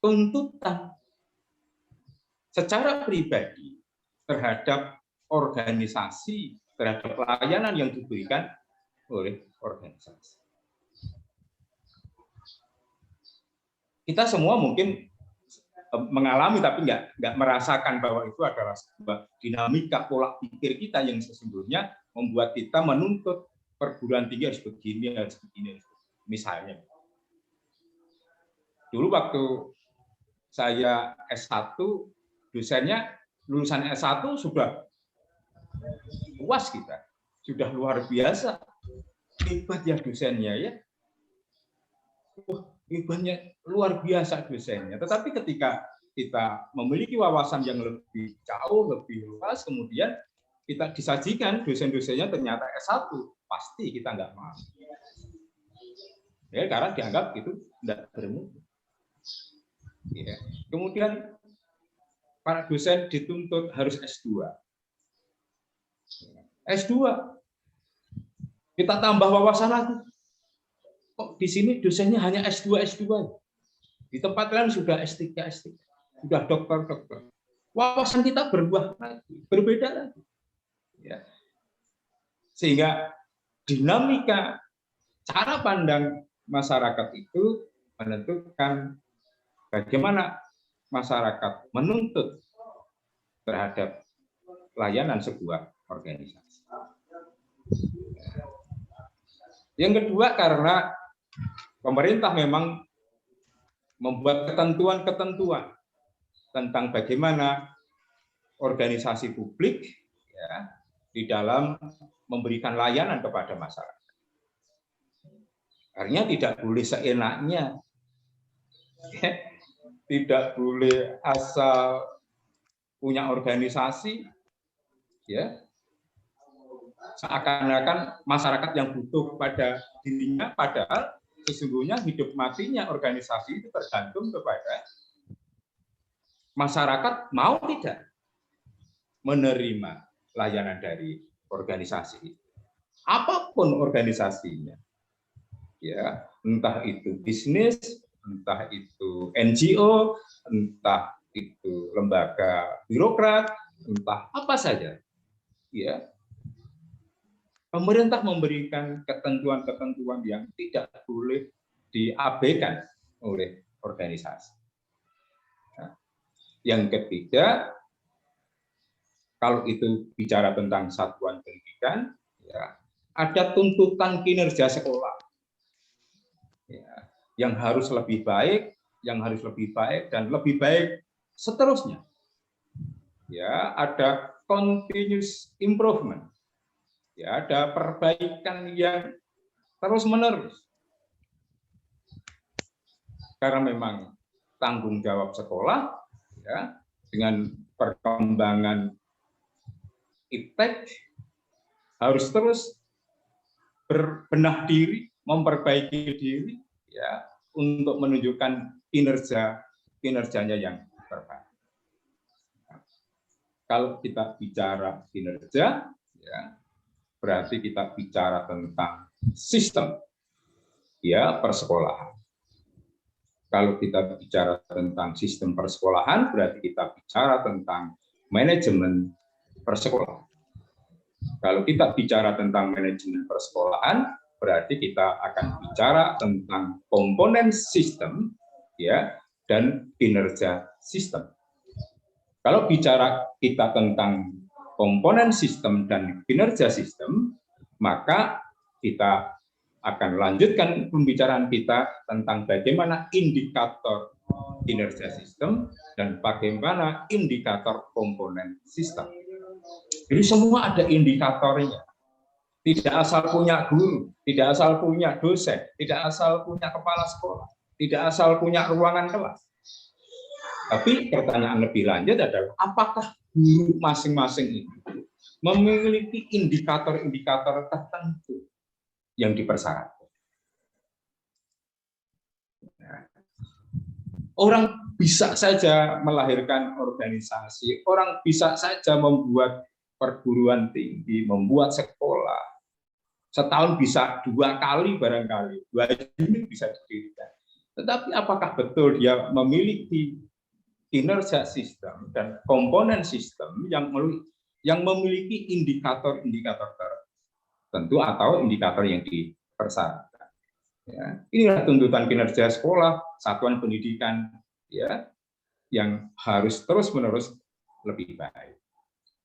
tuntutan secara pribadi terhadap organisasi, terhadap pelayanan yang diberikan oleh organisasi. Kita semua mungkin mengalami tapi nggak merasakan bahwa itu adalah sebuah dinamika pola pikir kita yang sesungguhnya membuat kita menuntut perguruan tinggi harus begini, harus begini. Misalnya, dulu waktu saya S1, dosennya lulusan S1 sudah puas kita, sudah luar biasa, hebat ya dosennya ya. Hebatnya luar biasa dosennya. Tetapi ketika kita memiliki wawasan yang lebih jauh, lebih luas, kemudian kita disajikan dosen-dosennya ternyata S1, pasti kita nggak mau. Ya, karena dianggap itu tidak bermutu. Ya. Kemudian para dosen dituntut harus S2. S2. Kita tambah wawasan lagi. Kok di sini dosennya hanya S2, S2. Di tempat lain sudah S3, S3. Sudah dokter, dokter. Wawasan kita berubah lagi, berbeda lagi. Ya. Sehingga dinamika cara pandang masyarakat itu menentukan bagaimana masyarakat menuntut terhadap layanan sebuah organisasi. Yang kedua, karena pemerintah memang membuat ketentuan-ketentuan tentang bagaimana organisasi publik ya, di dalam memberikan layanan kepada masyarakat. Artinya tidak boleh seenaknya, tidak boleh asal punya organisasi, ya seakan-akan masyarakat yang butuh kepada dirinya, padahal sesungguhnya hidup matinya organisasi itu tergantung kepada masyarakat mau tidak menerima layanan dari organisasi, apapun organisasinya, ya entah itu bisnis, entah itu NGO, entah itu lembaga birokrat, entah apa saja, ya. Pemerintah memberikan ketentuan-ketentuan yang tidak boleh diabaikan oleh organisasi. Yang ketiga, kalau itu bicara tentang satuan pendidikan, ya, ada tuntutan kinerja sekolah, ya, yang harus lebih baik, dan lebih baik seterusnya. Ya, ada continuous improvement. Ya, ada perbaikan yang terus-menerus. Karena memang tanggung jawab sekolah, ya, dengan perkembangan iptek harus terus berbenah diri, memperbaiki diri, ya, untuk menunjukkan kinerjanya yang terbaik. Kalau kita bicara kinerja, ya, berarti kita bicara tentang sistem, ya, persekolahan. Kalau kita bicara tentang sistem persekolahan, berarti kita bicara tentang manajemen persekolahan. Kalau kita bicara tentang manajemen persekolahan, berarti kita akan bicara tentang komponen sistem, ya, dan kinerja sistem. Kalau bicara kita tentang komponen sistem dan kinerja sistem, maka kita akan lanjutkan pembicaraan kita tentang bagaimana indikator kinerja sistem dan bagaimana indikator komponen sistem. Jadi semua ada indikatornya. Tidak asal punya guru, tidak asal punya dosen, tidak asal punya kepala sekolah, tidak asal punya ruangan kelas. Tapi pertanyaan lebih lanjut adalah apakah guru masing-masing itu memiliki indikator-indikator tertentu yang dipersyaratkan. Orang bisa saja melahirkan organisasi, orang bisa saja membuat perguruan tinggi, membuat sekolah. Setahun bisa 2 kali barangkali, 2 unit bisa didirikan. Tetapi apakah betul dia memiliki kinerja sistem dan komponen sistem yang memiliki indikator-indikator tertentu atau indikator yang dipersyaratkan? Ya, inilah tuntutan kinerja sekolah, satuan pendidikan, ya, yang harus terus-menerus lebih baik.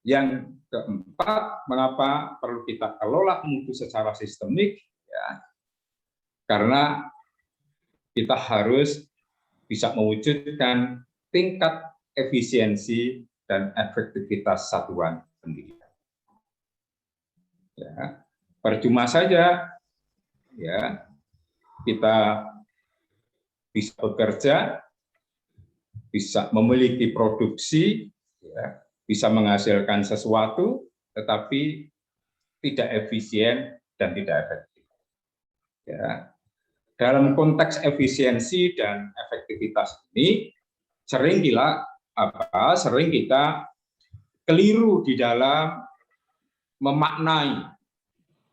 Yang keempat, mengapa perlu kita kelola mutu secara sistemik? Ya, karena kita harus bisa mewujudkan tingkat efisiensi dan efektivitas satuan pendidikan. Ya, percuma saja ya kita bisa bekerja, bisa memiliki produksi, ya, bisa menghasilkan sesuatu, tetapi tidak efisien dan tidak efektif. Ya. Dalam konteks efisiensi dan efektivitas ini, sering kita keliru di dalam memaknai.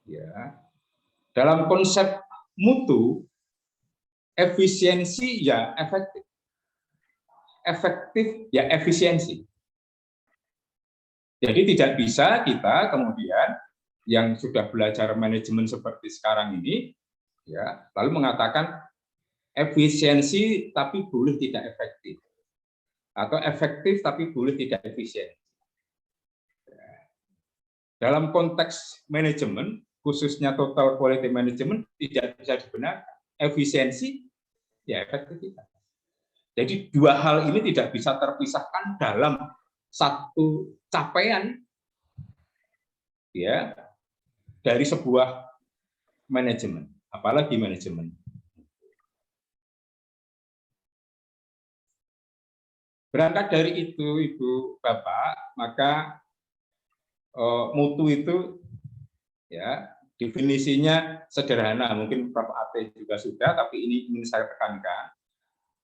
Ya. Dalam konsep mutu, efisiensi ya efektif, efektif ya efisiensi. Jadi tidak bisa kita kemudian yang sudah belajar manajemen seperti sekarang ini, ya, lalu mengatakan efisiensi tapi boleh tidak efektif, atau efektif tapi boleh tidak efisien. Dalam konteks manajemen, khususnya total quality management, tidak bisa dibenarkan. Efisiensi ya efektivitas. Jadi dua hal ini tidak bisa terpisahkan dalam satu capaian, ya, dari sebuah manajemen, apalagi manajemen. Berangkat dari itu, Ibu Bapak, maka mutu itu ya definisinya sederhana, mungkin Prof. Ate juga sudah, tapi ini ingin saya tekankan.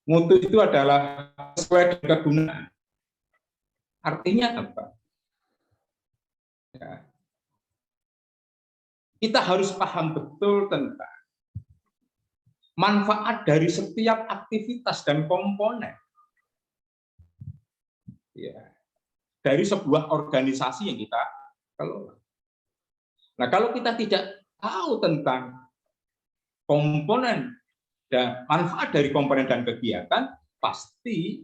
Mutu itu adalah sesuai dengan kegunaan. Artinya apa? Ya. Kita harus paham betul tentang manfaat dari setiap aktivitas dan komponen, ya, dari sebuah organisasi yang kita kelola. Nah, kalau kita tidak tahu tentang komponen dan manfaat dari komponen dan kegiatan, pasti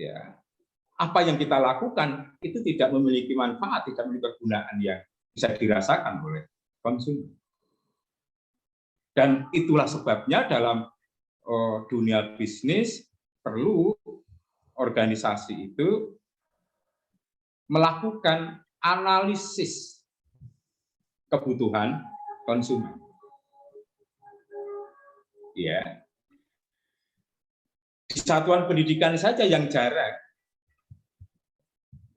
ya apa yang kita lakukan itu tidak memiliki manfaat, tidak memiliki kegunaan yang bisa dirasakan oleh konsumen. Dan itulah sebabnya dalam dunia bisnis perlu organisasi itu melakukan analisis kebutuhan konsumen. Ya. Di satuan pendidikan saja yang jarang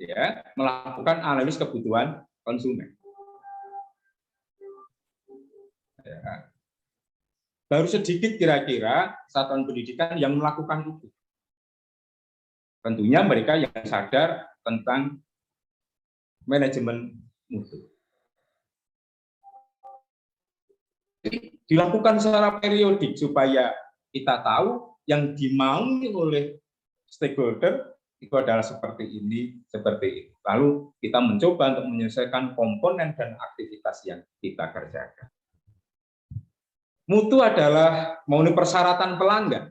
ya melakukan analisis kebutuhan konsumen. Ya. Baru sedikit kira-kira satuan pendidikan yang melakukan itu. Tentunya mereka yang sadar tentang manajemen mutu. Jadi, dilakukan secara periodik supaya kita tahu yang dimaui oleh stakeholder itu adalah seperti ini, seperti itu. Lalu kita mencoba untuk menyelesaikan komponen dan aktivitas yang kita kerjakan. Mutu adalah memenuhi persyaratan pelanggan.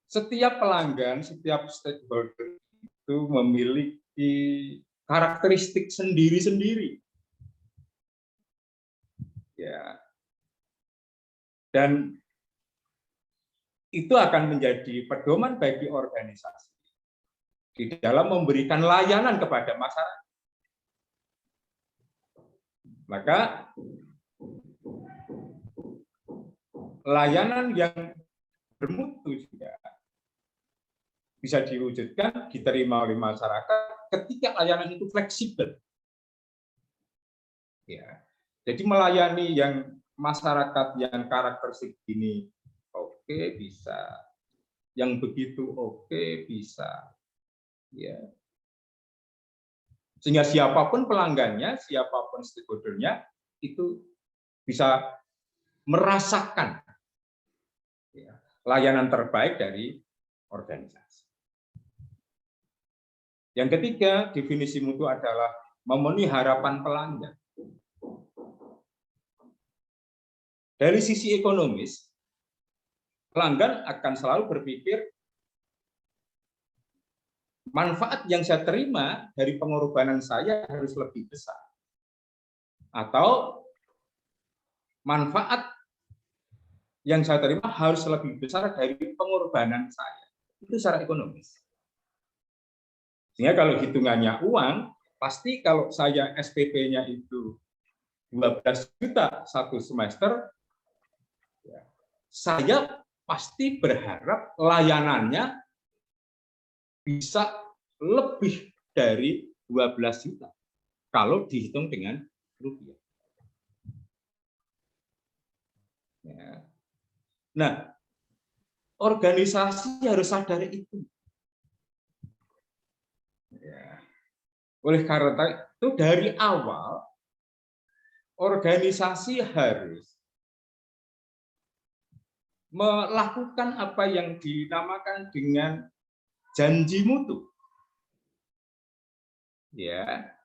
Setiap pelanggan, setiap stakeholder itu memiliki karakteristik sendiri-sendiri. Ya. Dan itu akan menjadi pedoman bagi organisasi di dalam memberikan layanan kepada masyarakat. Maka layanan yang bermutu juga bisa diwujudkan, diterima oleh masyarakat ketika layanan itu fleksibel. Ya. Jadi melayani yang masyarakat yang karakteristik ini oke, bisa, yang begitu oke, bisa, ya. Sehingga siapapun pelanggannya, siapapun stakeholdernya itu bisa merasakan layanan terbaik dari organisasi. Yang ketiga, definisi mutu adalah memenuhi harapan pelanggan. Dari sisi ekonomis, pelanggan akan selalu berpikir manfaat yang saya terima dari pengorbanan saya harus lebih besar. Atau manfaat yang saya terima harus lebih besar dari pengorbanan saya. Itu secara ekonomis. Sehingga kalau hitungannya uang, pasti kalau saya SPP-nya itu 12 juta satu semester, saya pasti berharap layanannya bisa lebih dari 12 juta kalau dihitung dengan rupiah. Nah, organisasi harus sadar itu. Oleh karena itu dari awal organisasi harus melakukan apa yang dinamakan dengan janji mutu. Ya.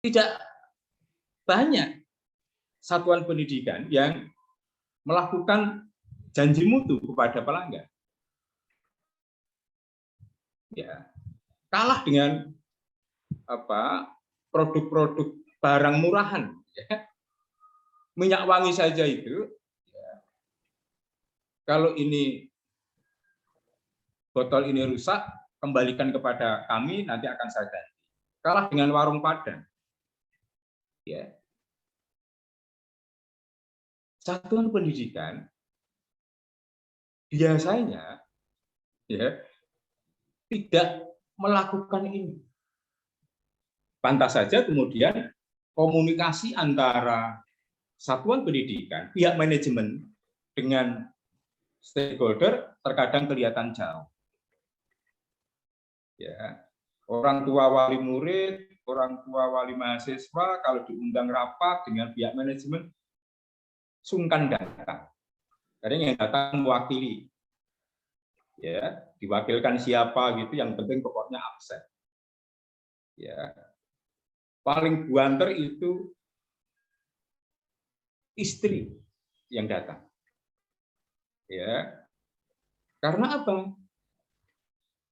Tidak banyak satuan pendidikan yang melakukan janji mutu kepada pelanggan. Ya. Kalah dengan produk-produk barang murahan, ya. Minyak wangi saja itu, ya, kalau ini botol ini rusak, kembalikan kepada kami, nanti akan saya ganti. Kalah dengan warung Padang. Ya. Satuan pendidikan biasanya ya tidak melakukan ini. Pantas saja kemudian komunikasi antara satuan pendidikan, pihak manajemen dengan stakeholder terkadang kelihatan jauh. Ya, orang tua wali murid, orang tua wali mahasiswa kalau diundang rapat dengan pihak manajemen sungkan datang. Karena yang datang mewakili. Ya, diwakilkan siapa gitu, yang penting pokoknya absen. Ya. Paling buanter itu istri yang datang. Ya. Karena apa?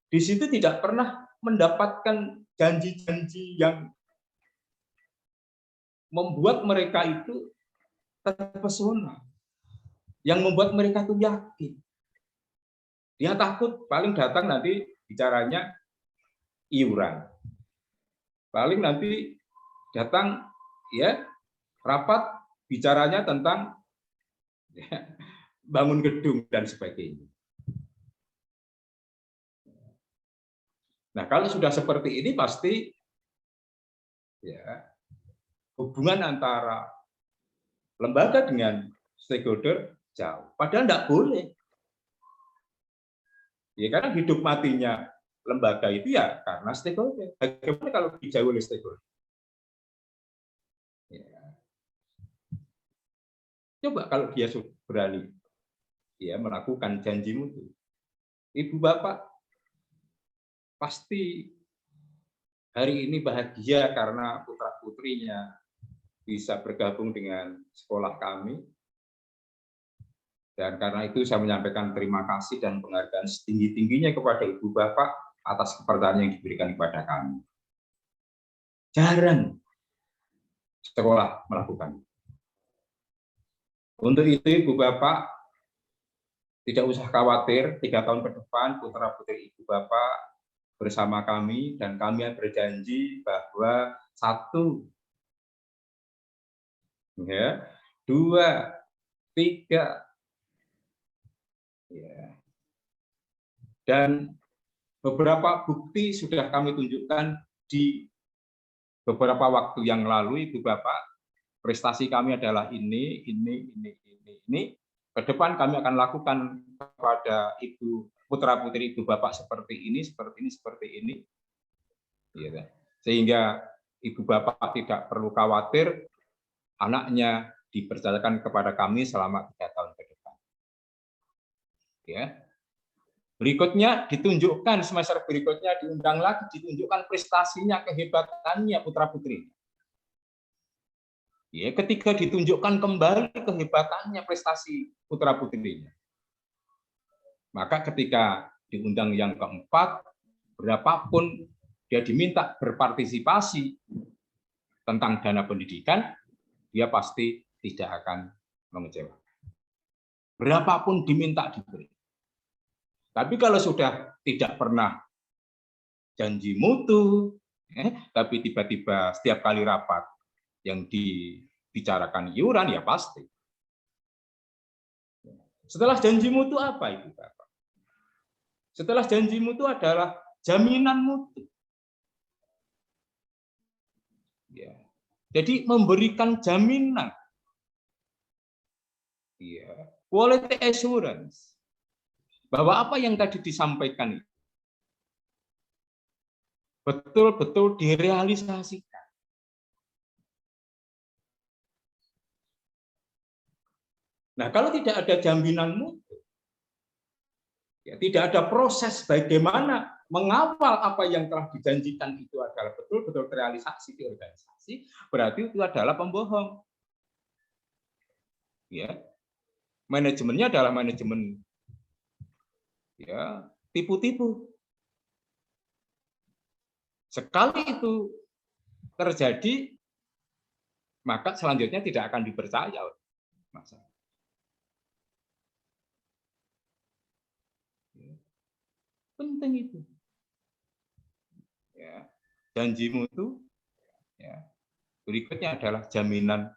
Di situ tidak pernah mendapatkan janji-janji yang membuat mereka itu terpesona. Yang membuat mereka itu yakin. Dia takut paling datang nanti bicaranya iuran. Paling nanti datang ya rapat bicaranya tentang ya, bangun gedung dan sebagainya. Nah, kalau sudah seperti ini pasti ya hubungan antara lembaga dengan stakeholder jauh. Padahal tidak boleh. Ya karena hidup matinya lembaga itu ya karena stakeholder. Bagaimana kalau dijauh oleh stakeholder? Ya. Coba kalau dia berani ya melakukan janji mutu. Ibu bapak pasti hari ini bahagia karena putra-putrinya bisa bergabung dengan sekolah kami. Dan karena itu saya menyampaikan terima kasih dan penghargaan setinggi-tingginya kepada Ibu Bapak atas kepercayaan yang diberikan kepada kami. Jarang sekolah melakukan. Untuk itu Ibu Bapak tidak usah khawatir, 3 tahun ke depan putra-putri Ibu Bapak bersama kami dan kami berjanji bahwa 1, ya, 2, 3, ya. Dan beberapa bukti sudah kami tunjukkan di beberapa waktu yang lalu, Ibu Bapak. Prestasi kami adalah ini. Ke depan kami akan lakukan kepada Ibu putra-putri Ibu Bapak seperti ini. Sehingga Ibu bapak tidak perlu khawatir, anaknya dipercayakan kepada kami selama 3 tahun ke depan. Ya. Berikutnya ditunjukkan, semester berikutnya diundang lagi, ditunjukkan prestasinya, kehebatannya putra-putri. Ya, ketika ditunjukkan kembali kehebatannya, prestasi putra-putrinya. Maka ketika diundang yang keempat, berapapun dia diminta berpartisipasi tentang dana pendidikan, dia pasti tidak akan mengecewakan. Berapapun diminta diberi. Tapi kalau sudah tidak pernah janji mutu, tapi tiba-tiba setiap kali rapat yang dibicarakan iuran, ya pasti. Setelah janji mutu apa itu, Bapak? Setelah janji mutu adalah jaminan mutu. Ya. Jadi memberikan jaminan. Ya. Quality assurance. Bahwa apa yang tadi disampaikan itu betul-betul direalisasikan. Nah, kalau tidak ada jaminan mutu, ya, tidak ada proses bagaimana mengawal apa yang telah dijanjikan itu adalah betul-betul terrealisasi di organisasi, berarti itu adalah pembohong. Ya, manajemennya adalah manajemen ya tipu-tipu. Sekali itu terjadi, maka selanjutnya tidak akan dipercaya. Penting itu. Ya, janji mutu. Ya. Berikutnya adalah jaminan.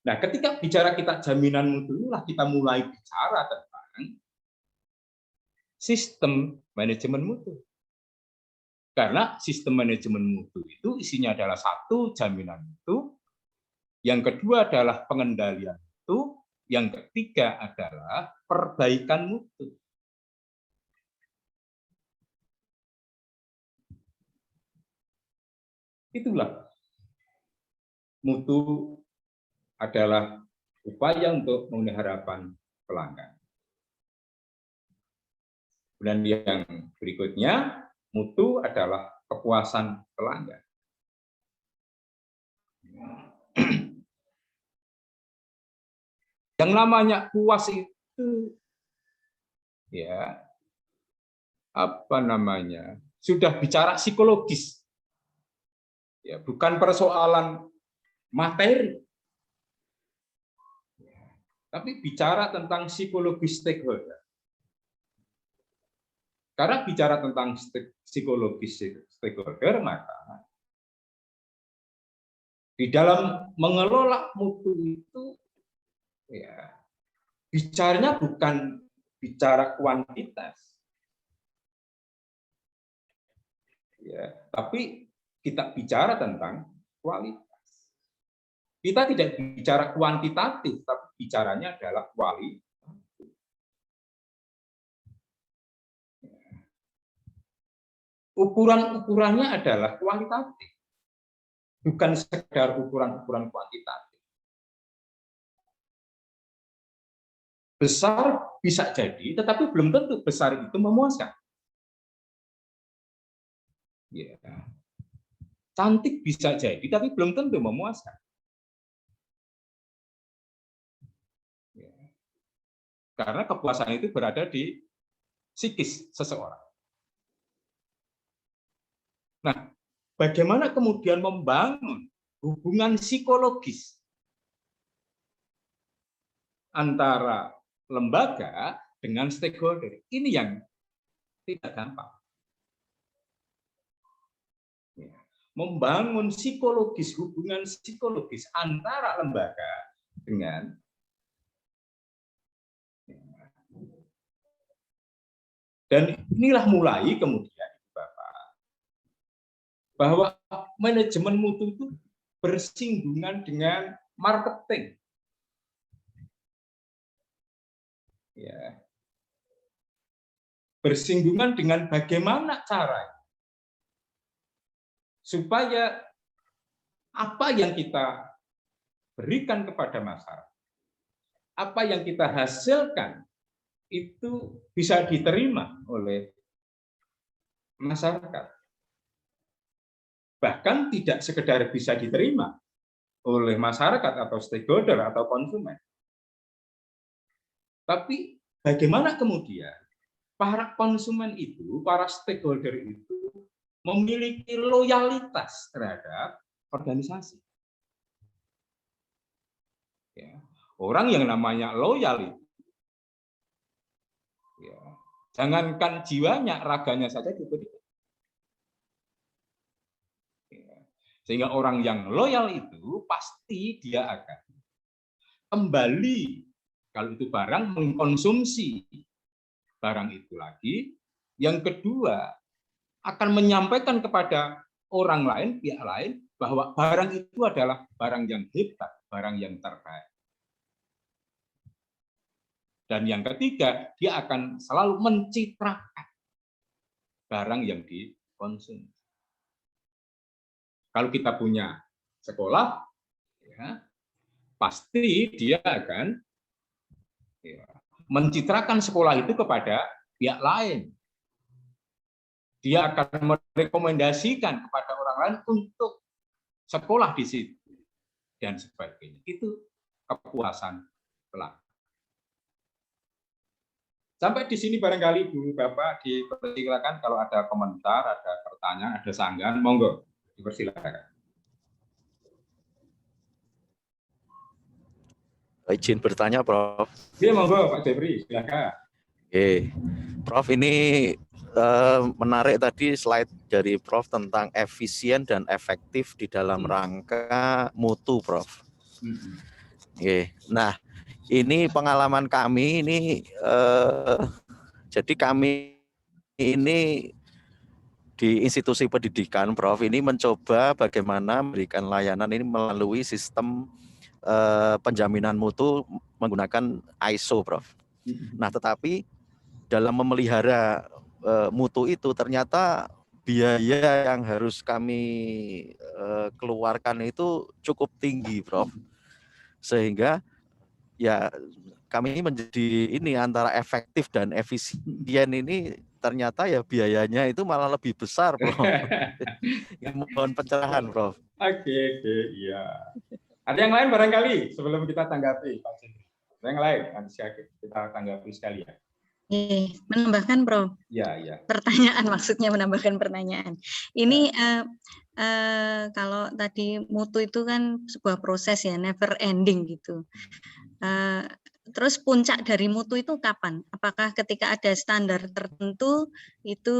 Nah, ketika bicara kita jaminan mutu, inilah kita mulai bicara tentang sistem manajemen mutu. Karena sistem manajemen mutu itu isinya adalah satu, jaminan mutu, yang kedua adalah pengendalian mutu, yang ketiga adalah perbaikan mutu. Itulah mutu adalah upaya untuk memenuhi harapan pelanggan. Dan yang berikutnya, mutu adalah kepuasan pelanggan. Yang namanya puas itu, ya, apa namanya, sudah bicara psikologis, ya, bukan persoalan materi, tapi bicara tentang psikologis stakeholder. Karena bicara tentang psikologis stakeholder, maka di dalam mengelola mutu itu, ya, bicaranya bukan bicara kuantitas, ya, tapi kita bicara tentang kualitas. Kita tidak bicara kuantitatif, tapi bicaranya adalah kualitas. Ukuran-ukurannya adalah kualitatif, bukan sekedar ukuran-ukuran kuantitatif. Besar bisa jadi, tetapi belum tentu besar itu memuaskan. Ya. Cantik bisa jadi, tapi belum tentu memuaskan. Ya. Karena kepuasan itu berada di psikis seseorang. Nah, bagaimana kemudian membangun hubungan psikologis antara lembaga dengan stakeholder? Ini yang tidak gampang. Membangun psikologis, hubungan psikologis antara lembaga dengan dan inilah mulai kemudian Bapak, bahwa manajemen mutu itu bersinggungan dengan marketing. Ya. Bersinggungan dengan bagaimana cara supaya apa yang kita berikan kepada masyarakat, apa yang kita hasilkan itu bisa diterima oleh masyarakat. Bahkan tidak sekedar bisa diterima oleh masyarakat atau stakeholder atau konsumen. Tapi bagaimana kemudian para konsumen itu, para stakeholder itu memiliki loyalitas terhadap organisasi. Ya. Orang yang namanya loyal itu, ya, jangankan jiwanya, raganya saja diberikan. Ya. Sehingga orang yang loyal itu pasti dia akan kembali, kalau itu barang, mengkonsumsi barang itu lagi. Yang kedua, akan menyampaikan kepada orang lain, pihak lain, bahwa barang itu adalah barang yang hebat, barang yang terbaik. Dan yang ketiga, dia akan selalu mencitrakan barang yang dikonsumsi. Kalau kita punya sekolah, ya, pasti dia akan mencitrakan sekolah itu kepada pihak lain. Dia akan merekomendasikan kepada orang lain untuk sekolah di situ dan sebagainya. Itu kepuasan pelanggan. Sampai di sini barangkali Bu Bapak dipersilakan kalau ada komentar, ada pertanyaan, ada sanggahan, monggo dipersilakan. Izin bertanya, Prof. Iya, monggo Pak Jeffrey, silakan. Oke, Prof, ini menarik tadi slide dari Prof tentang efisien dan efektif di dalam rangka mutu, Prof. Oke, nah ini pengalaman kami ini, jadi kami ini di institusi pendidikan, Prof, ini mencoba bagaimana memberikan layanan ini melalui sistem penjaminan mutu menggunakan ISO, Prof. Nah, tetapi dalam memelihara mutu itu ternyata biaya yang harus kami keluarkan itu cukup tinggi, Prof. Sehingga ya kami menjadi ini antara efektif dan efisien ini ternyata ya biayanya itu malah lebih besar, Prof. Mohon pencerahan, Prof. Oke, iya. Ada yang lain barangkali sebelum kita tanggapi, Pak Jendri? Ada yang lain nanti kita tanggapi sekalian. Menambahkan, Prof. Ya. Pertanyaan, maksudnya menambahkan pertanyaan. Ini kalau tadi mutu itu kan sebuah proses ya, never ending gitu. Terus puncak dari mutu itu kapan? Apakah ketika ada standar tertentu itu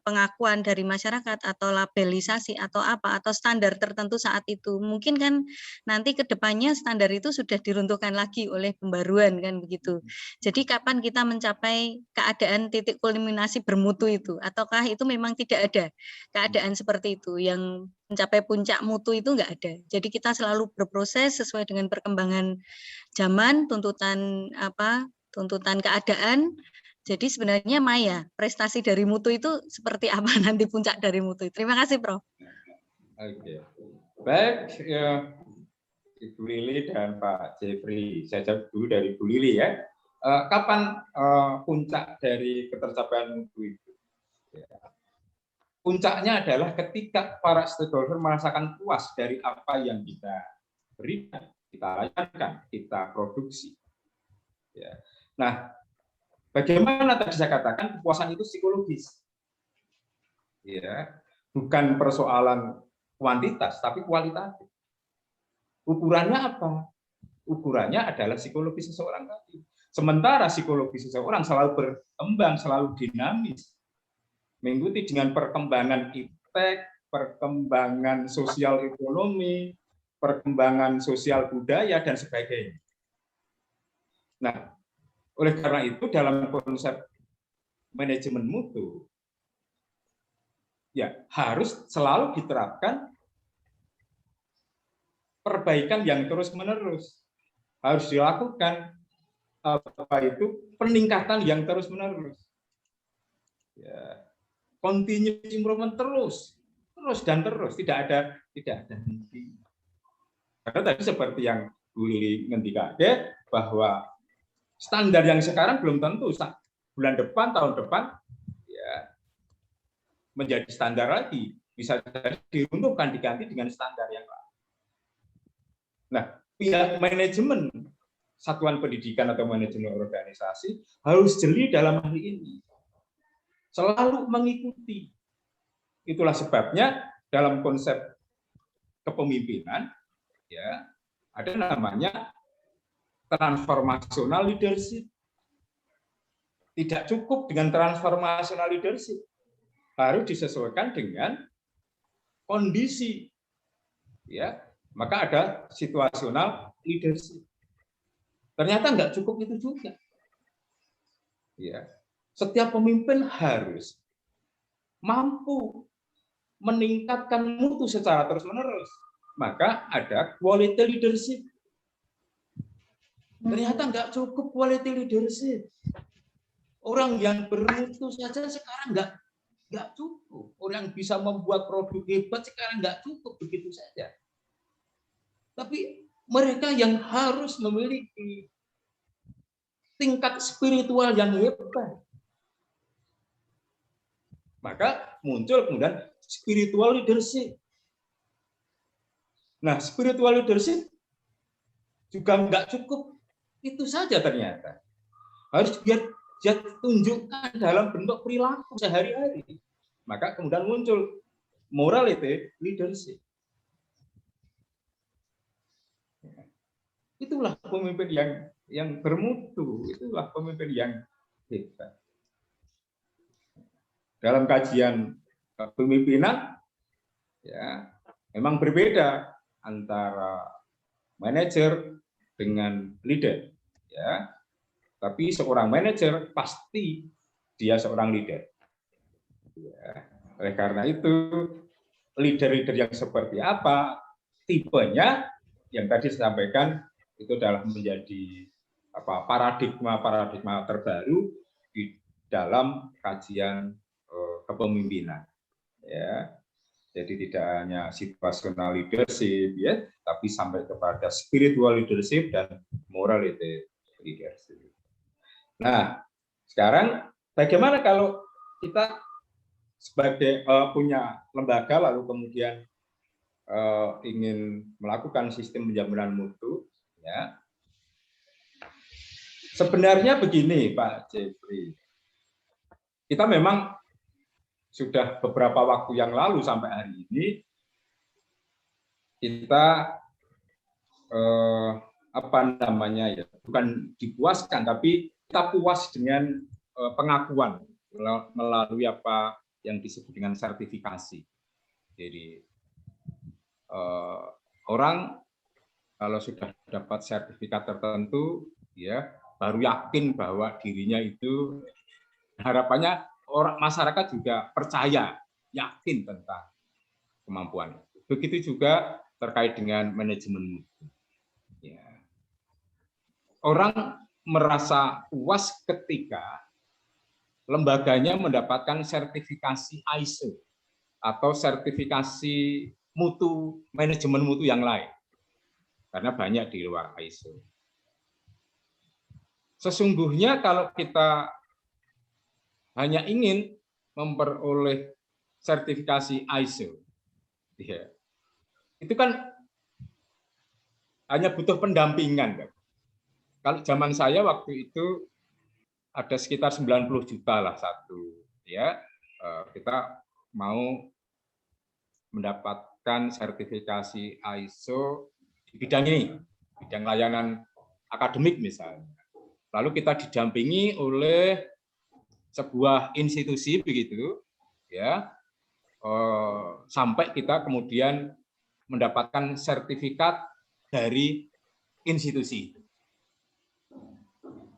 pengakuan dari masyarakat atau labelisasi atau apa, atau standar tertentu saat itu? Mungkin kan nanti ke depannya standar itu sudah diruntuhkan lagi oleh pembaruan kan begitu. Jadi kapan kita mencapai keadaan titik kulminasi bermutu itu? Ataukah itu memang tidak ada keadaan seperti itu yang mencapai puncak mutu itu enggak ada. Jadi kita selalu berproses sesuai dengan perkembangan zaman, tuntutan keadaan. Jadi sebenarnya Maya, prestasi dari mutu itu seperti apa nanti puncak dari mutu? Terima kasih, Prof. Oke. Baik, ya, Ibu Lili dan Pak Jeffrey. Saya jawab dulu dari Bu Lili ya. Kapan puncak dari ketercapaian mutu itu? Ya. Puncaknya adalah ketika para stakeholder merasakan puas dari apa yang kita berikan, kita layankan, kita produksi. Ya. Nah, bagaimana tadi saya katakan kepuasan itu psikologis, ya, bukan persoalan kuantitas tapi kualitatif. Ukurannya apa? Ukurannya adalah psikologi seseorang tadi. Sementara psikologi seseorang selalu berkembang, selalu dinamis, mengikuti dengan perkembangan iptek, perkembangan sosial ekonomi, perkembangan sosial budaya, dan sebagainya. Nah, oleh karena itu dalam konsep manajemen mutu, ya harus selalu diterapkan perbaikan yang terus-menerus. Harus dilakukan peningkatan yang terus-menerus. Ya, continuous improvement terus terus dan terus, tidak ada henti. Karena tadi seperti yang Bu Lili ngendikake bahwa standar yang sekarang belum tentu bulan depan, tahun depan ya menjadi standar lagi, bisa diruntuhkan diganti dengan standar yang lain. Nah, pihak manajemen satuan pendidikan atau manajemen organisasi harus jeli dalam hal ini, selalu mengikuti. Itulah sebabnya dalam konsep kepemimpinan ya ada namanya transformational leadership. Tidak cukup dengan transformational leadership, harus disesuaikan dengan kondisi. Ya, maka ada situational leadership. Ternyata nggak cukup itu juga. Ya, setiap pemimpin harus mampu meningkatkan mutu secara terus-menerus. Maka ada quality leadership. Ternyata nggak cukup quality leadership. Orang yang bermutu saja sekarang nggak cukup. Orang bisa membuat produk hebat sekarang nggak cukup begitu saja. Tapi mereka yang harus memiliki tingkat spiritual yang hebat. Maka muncul kemudian spiritual leadership. Nah, spiritual leadership juga nggak cukup itu saja ternyata. Harus dia tunjukkan dalam bentuk perilaku sehari-hari. Maka kemudian muncul morality leadership. Itulah pemimpin yang bermutu, itulah pemimpin yang hebat. Dalam kajian kepemimpinan, ya memang berbeda antara manajer dengan leader, ya. Tapi seorang manajer pasti dia seorang leader. Ya. Oleh karena itu, leader-leader yang seperti apa, tipenya yang tadi saya sampaikan itu adalah menjadi paradigma terbaru di dalam kajian kepemimpinan. Ya. Jadi tidak hanya situational leadership, ya, tapi sampai kepada spiritual leadership dan morality leadership. Nah, sekarang bagaimana kalau kita sebagai punya lembaga lalu kemudian ingin melakukan sistem penjaminan mutu, ya. Sebenarnya begini, Pak Jeffrey. Kita memang sudah beberapa waktu yang lalu sampai hari ini kita bukan dipuaskan, tapi kita puas dengan pengakuan melalui apa yang disebut dengan sertifikasi. Jadi orang kalau sudah dapat sertifikat tertentu, ya baru yakin bahwa dirinya itu, harapannya orang masyarakat juga percaya, yakin tentang kemampuan. Begitu juga terkait dengan manajemen mutu. Ya. Orang merasa puas ketika lembaganya mendapatkan sertifikasi ISO atau sertifikasi mutu, manajemen mutu yang lain. Karena banyak di luar ISO. Sesungguhnya kalau kita hanya ingin memperoleh sertifikasi ISO, ya, itu kan hanya butuh pendampingan. Kalau zaman saya waktu itu ada sekitar 90 juta lah satu, ya kita mau mendapatkan sertifikasi ISO di bidang ini, bidang layanan akademik misalnya. Lalu kita didampingi oleh sebuah institusi begitu, ya, sampai kita kemudian mendapatkan sertifikat dari institusi.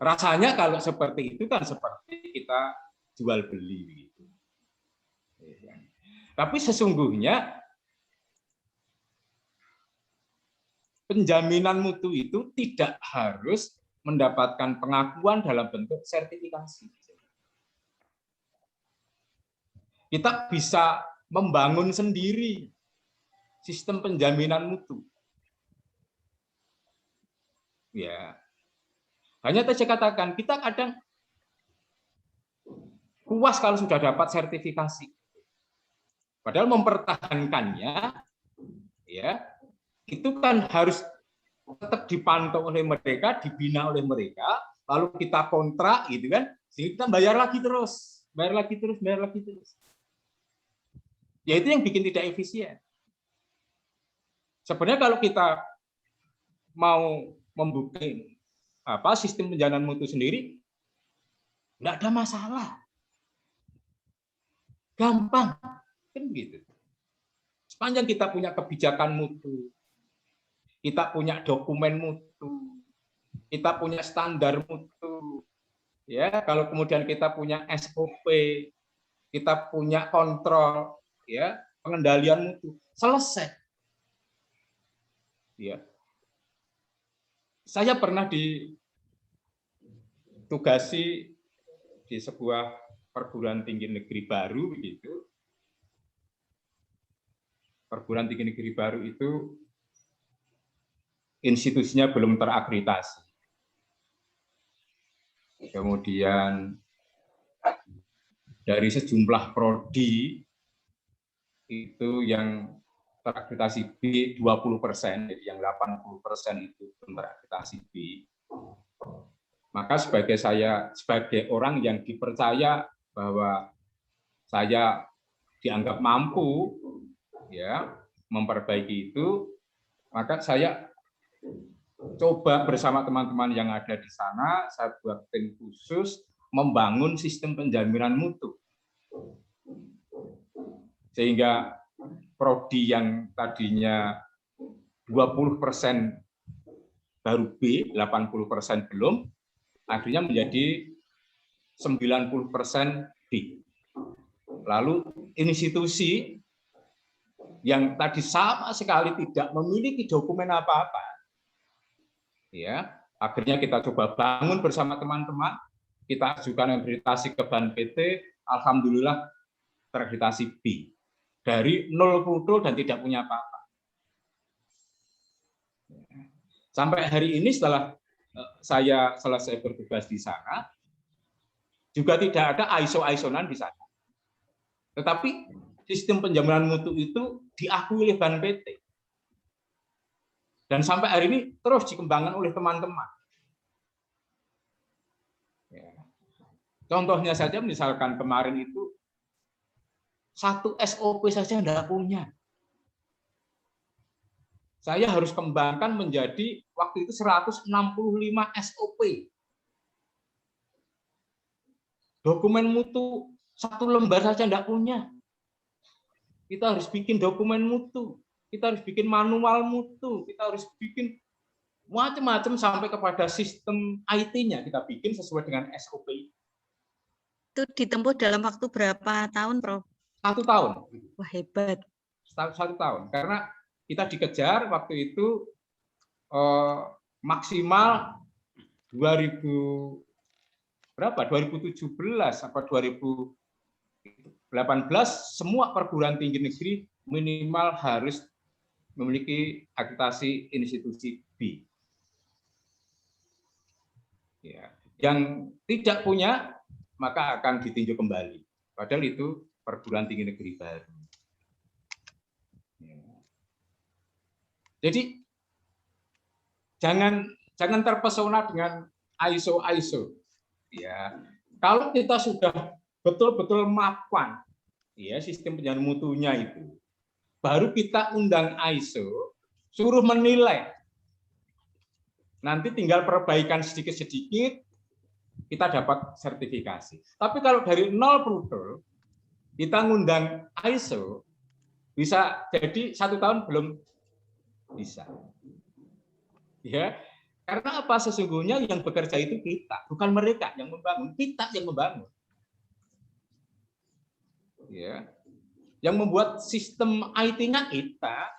Rasanya kalau seperti itu kan seperti kita jual beli. Gitu. Tapi sesungguhnya penjaminan mutu itu tidak harus mendapatkan pengakuan dalam bentuk sertifikasi. Kita bisa membangun sendiri sistem penjaminan mutu. Ya, hanya saya katakan kita kadang puas kalau sudah dapat sertifikasi, padahal mempertahankannya, ya itu kan harus tetap dipantau oleh mereka, dibina oleh mereka, lalu kita kontrak, gitu kan, sehingga kita bayar lagi terus. Ya itu yang bikin tidak efisien. Sebenarnya kalau kita mau membuka sistem penjaminan mutu sendiri, nggak ada masalah, gampang, kan gitu. Sepanjang kita punya kebijakan mutu, kita punya dokumen mutu, kita punya standar mutu, ya kalau kemudian kita punya SOP, kita punya kontrol, ya pengendalian mutu, selesai. Ya, saya pernah ditugasi di sebuah perguruan tinggi negeri baru, begitu. Perguruan tinggi negeri baru itu institusinya belum terakreditasi. Kemudian dari sejumlah prodi itu yang terakreditasi B 20%, jadi yang 80% itu terakreditasi B. Maka sebagai orang yang dipercaya bahwa saya dianggap mampu, ya memperbaiki itu, maka saya coba bersama teman-teman yang ada di sana, saya buat tim khusus membangun sistem penjaminan mutu. Sehingga prodi yang tadinya 20% baru B, 80% belum, akhirnya menjadi 90% B. Lalu institusi yang tadi sama sekali tidak memiliki dokumen apa-apa, ya akhirnya kita coba bangun bersama teman-teman, kita ajukan akreditasi ke Ban PT, alhamdulillah terakreditasi B. Dari 0 kultur dan tidak punya apa-apa. Sampai hari ini setelah saya selesai bertugas di sana, juga tidak ada ISO-ISO-nan di sana. Tetapi sistem penjaminan mutu itu diakui oleh Ban PT. Dan sampai hari ini terus dikembangkan oleh teman-teman. Contohnya saja, misalkan kemarin itu satu SOP saja tidak punya. Saya harus kembangkan menjadi waktu itu 165 SOP. Dokumen mutu satu lembar saja tidak punya. Kita harus bikin dokumen mutu, kita harus bikin manual mutu, kita harus bikin macam-macam sampai kepada sistem IT-nya kita bikin sesuai dengan SOP. Itu ditempuh dalam waktu berapa tahun, Prof? 1 tahun. Wah, hebat. 1 tahun. Karena kita dikejar waktu itu maksimal 2017 apa 2018 semua perguruan tinggi negeri minimal harus memiliki akreditasi institusi B. Ya. Yang tidak punya maka akan ditinjau kembali. Padahal itu perguruan tinggi negeri baru. Jadi jangan terpesona dengan ISO. Ya, kalau kita sudah betul-betul mapan, ya sistem penjaminan mutunya itu, baru kita undang ISO, suruh menilai. Nanti tinggal perbaikan sedikit-sedikit, kita dapat sertifikasi. Tapi kalau dari nol brutal, kita ngundang ISO, bisa jadi 1 tahun belum bisa. Ya, karena apa? Sesungguhnya yang bekerja itu kita, bukan mereka yang membangun, kita yang membangun. Ya, yang membuat sistem IT-nya kita,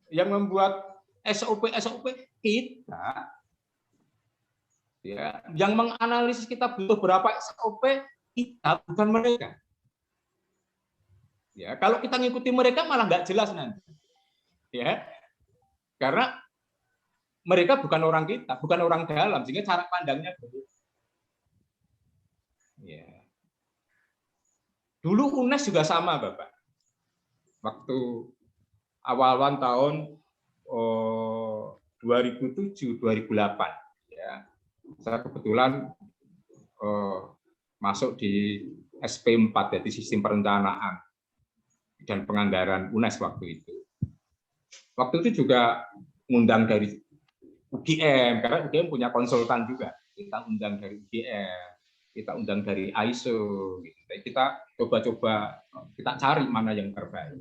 yang membuat SOP kita, ya, yang menganalisis kita butuh berapa SOP kita, bukan mereka. Ya, kalau kita ngikuti mereka malah nggak jelas nanti. Ya, karena mereka bukan orang kita, bukan orang dalam, sehingga cara pandangnya berbeda. Ya. Dulu UNES juga sama, Bapak. Waktu awal-awal tahun 2007-2008, ya, saya kebetulan masuk di SP4, yaitu Sistem Perencanaan dan Penganggaran UNES waktu itu. Waktu itu juga ngundang dari UGM, karena UGM punya konsultan juga. Kita undang dari UGM, kita undang dari ISO. Gitu. Kita coba-coba, kita cari mana yang terbaik.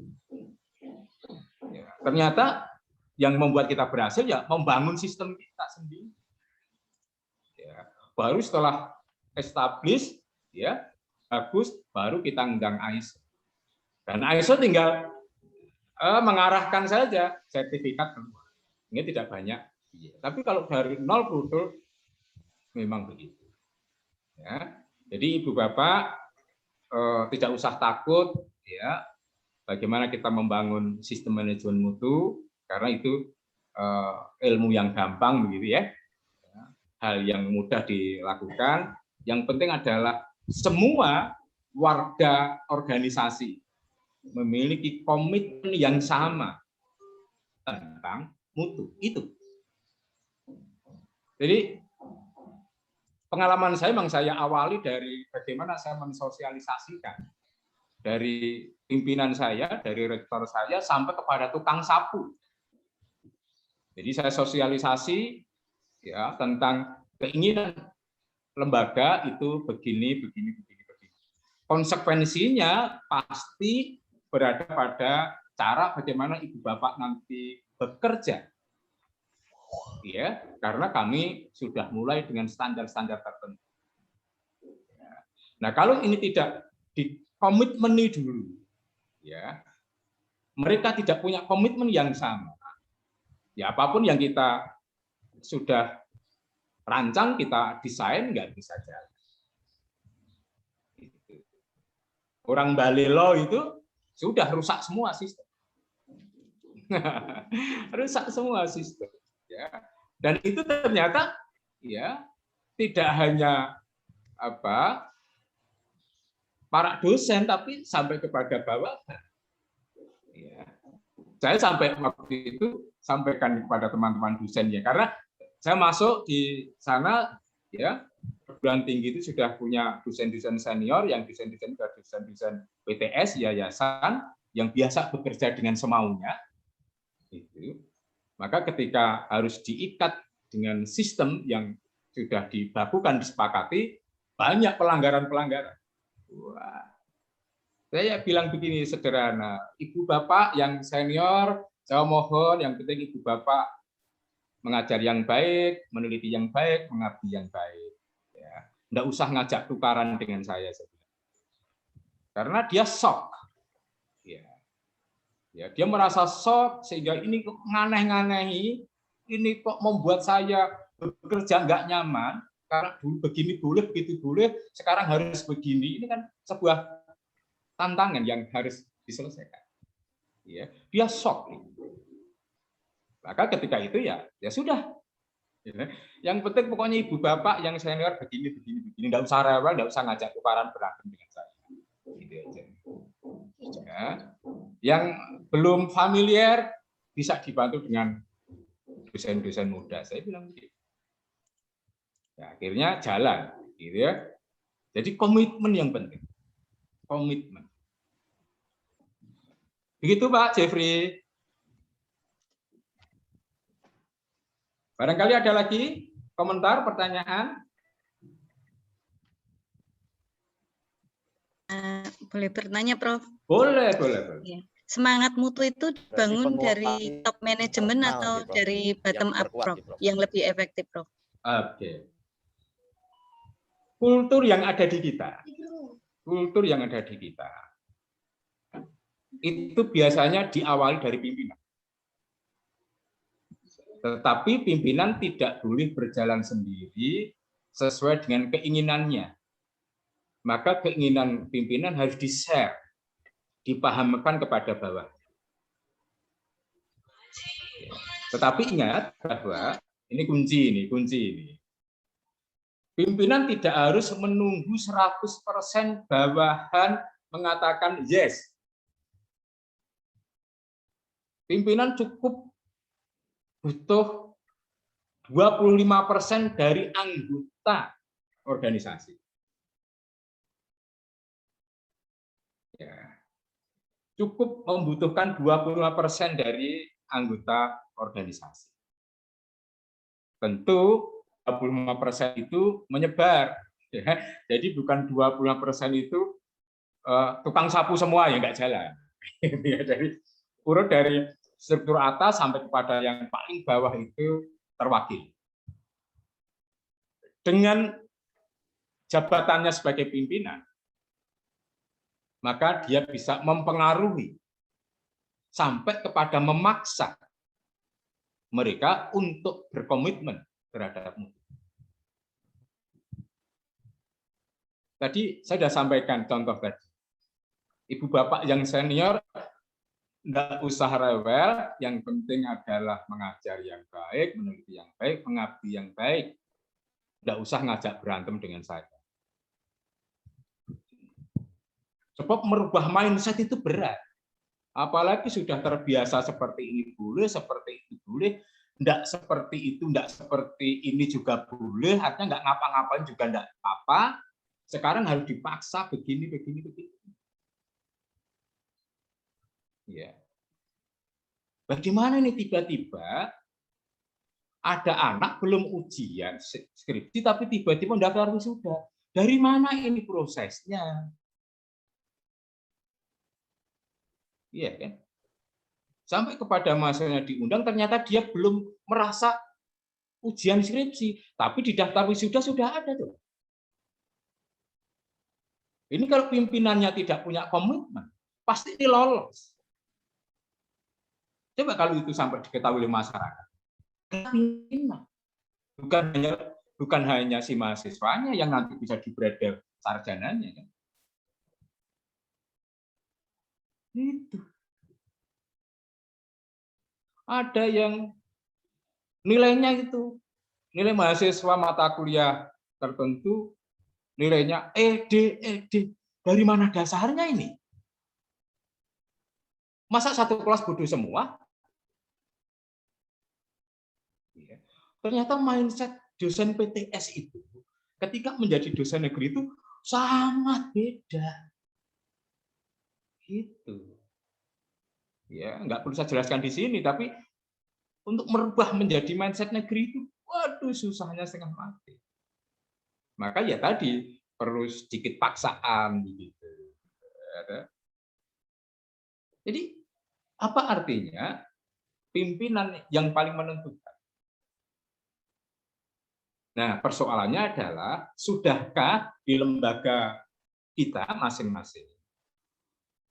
Ya, ternyata yang membuat kita berhasil ya membangun sistem kita sendiri. Ya, baru setelah establish, ya bagus, baru kita undang ISO. Dan ISO tinggal mengarahkan saja sertifikat keluar. Ini tidak banyak. Ya, tapi kalau dari nol betul memang begitu. Ya, jadi Ibu Bapak tidak usah takut, ya. Bagaimana kita membangun sistem manajemen mutu, karena itu ilmu yang gampang begitu ya. Hal yang mudah dilakukan. Yang penting adalah semua warga organisasi memiliki komitmen yang sama tentang mutu itu. Jadi pengalaman saya memang saya awali dari bagaimana saya mensosialisasikan dari pimpinan saya, dari rektor saya sampai kepada tukang sapu. Jadi saya sosialisasi ya tentang keinginan lembaga itu begini. Konsekuensinya pasti berada pada cara bagaimana Ibu Bapak nanti bekerja. Ya, karena kami sudah mulai dengan standar-standar tertentu. Nah, kalau ini tidak dikomitmeni dulu, ya, mereka tidak punya komitmen yang sama. Ya, apapun yang kita sudah rancang, kita desain, nggak bisa jalan. Orang Balelo itu sudah rusak semua sistem. Rusak semua sistem. Ya. Dan itu ternyata ya tidak hanya para dosen, tapi sampai kepada bawahan. Ya. Saya sampai waktu itu sampaikan kepada teman-teman dosen ya, karena saya masuk di sana ya perguruan tinggi itu sudah punya dosen-dosen senior, yang dosen-dosen PTS yayasan yang biasa bekerja dengan semaunya. Itu. Maka ketika harus diikat dengan sistem yang sudah dibakukan, disepakati, banyak pelanggaran-pelanggaran. Wah. Saya bilang begini sederhana, Ibu Bapak yang senior, saya mohon yang penting Ibu Bapak mengajar yang baik, meneliti yang baik, mengabdi yang baik. Ya. Nggak usah ngajak tukaran dengan saya. Karena dia shock. Ya, dia merasa shock sehingga ini kok nganeh-nganehi, ini kok membuat saya bekerja nggak nyaman, karena dulu begini boleh, begitu boleh, sekarang harus begini. Ini kan sebuah tantangan yang harus diselesaikan. Ya, dia shock. Maka ketika itu ya sudah. Yang penting pokoknya Ibu Bapak yang senior begini, nggak usah rewel, nggak usah ngajak tukaran berantem dengan saya. Gitu aja. Ya. Yang belum familiar bisa dibantu dengan dosen-dosen muda. Saya bilang begitu. Ya, akhirnya jalan, gitu ya. Jadi komitmen yang penting. Komitmen. Begitu Pak Jeffrey. Barangkali ada lagi komentar, pertanyaan? Boleh bertanya, Prof? Boleh. Ya. Semangat mutu itu dibangun dari top manajemen atau dari bottom up, Prof? Yang lebih efektif, Prof? Oke. Kultur yang ada di kita. Itu biasanya diawali dari pimpinan. Tetapi pimpinan tidak boleh berjalan sendiri sesuai dengan keinginannya. Maka keinginan pimpinan harus di-share dipahamkan kepada bawah. Tetapi ingat bahwa ini kunci ini. Pimpinan tidak harus menunggu 100% bawahan mengatakan yes. Pimpinan cukup butuh 25% dari anggota organisasi. Ya. Cukup membutuhkan 25% dari anggota organisasi. Tentu 25% itu menyebar. Ya. Jadi bukan 25% itu tukang sapu semua ya nggak jalan. Jadi urut dari struktur atas sampai kepada yang paling bawah itu terwakili. Dengan jabatannya sebagai pimpinan, maka dia bisa mempengaruhi sampai kepada memaksa mereka untuk berkomitmen terhadap mutu. Tadi saya sudah sampaikan contoh tadi. Ibu bapak yang senior tidak usah rewel, yang penting adalah mengajar yang baik, meneliti yang baik, mengabdi yang baik. Tidak usah ngajak berantem dengan saya. Sebab merubah mindset itu berat. Apalagi sudah terbiasa seperti ini boleh, seperti itu boleh, enggak seperti itu, enggak seperti ini juga boleh, artinya enggak ngapa-ngapain juga enggak apa-apa. Sekarang harus dipaksa begini. Ya. Bagaimana ini tiba-tiba ada anak belum ujian skripsi tapi tiba-tiba mendaftar wisuda. Dari mana ini prosesnya? Iya kan? Sampai kepada masanya diundang, ternyata dia belum merasa ujian skripsi, tapi di daftar wisuda sudah ada tuh. Ini kalau pimpinannya tidak punya komitmen, pasti ini lolos. Coba kalau itu sampai diketahui oleh masyarakat. Bukan hanya si mahasiswanya yang nanti bisa di-bredel sarjananya kan. Itu. Ada yang nilainya itu, nilai mahasiswa mata kuliah tertentu, nilainya ED. Dari mana dasarnya ini? Masa satu kelas bodoh semua? Ternyata mindset dosen PTS itu, ketika menjadi dosen negeri itu sangat beda. Gitu. Ya, nggak perlu saya jelaskan di sini, tapi untuk merubah menjadi mindset negeri itu, waduh susahnya setengah mati. Maka ya tadi perlu sedikit paksaan gitu. Jadi apa artinya pimpinan yang paling menentukan? Nah, persoalannya adalah sudahkah di lembaga kita masing-masing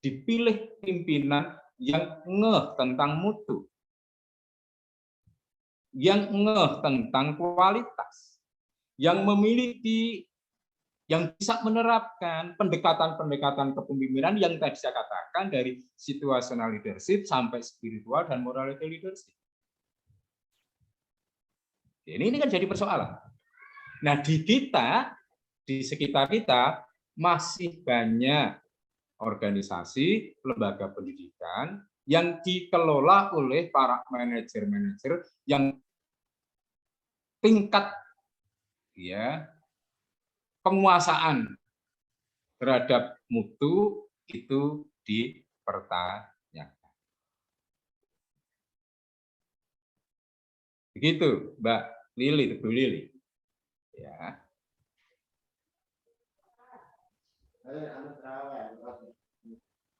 dipilih pimpinan yang ngeh tentang mutu, yang ngeh tentang kualitas, yang memiliki, yang bisa menerapkan pendekatan-pendekatan kepemimpinan yang tadi saya katakan dari situational leadership sampai spiritual dan morality leadership. Ini kan jadi persoalan. Nah, di kita, di sekitar kita masih banyak organisasi, lembaga pendidikan yang dikelola oleh para manajer-manajer yang tingkat penguasaan terhadap mutu itu dipertanyakan. Begitu, Mbak Lili, Bu Lili. Ya.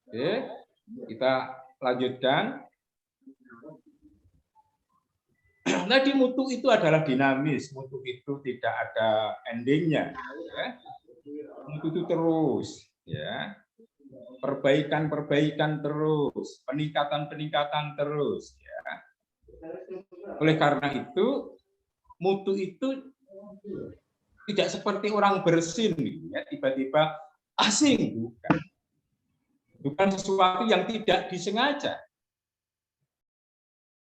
Oke, kita lanjutkan. Tadi mutu itu adalah dinamis, mutu itu tidak ada endingnya. Ya. Mutu itu terus, ya. Perbaikan terus, peningkatan terus. Ya. Oleh karena itu, mutu itu tidak seperti orang bersin, ya, tiba-tiba asing, bukan. bukan sesuatu yang tidak disengaja.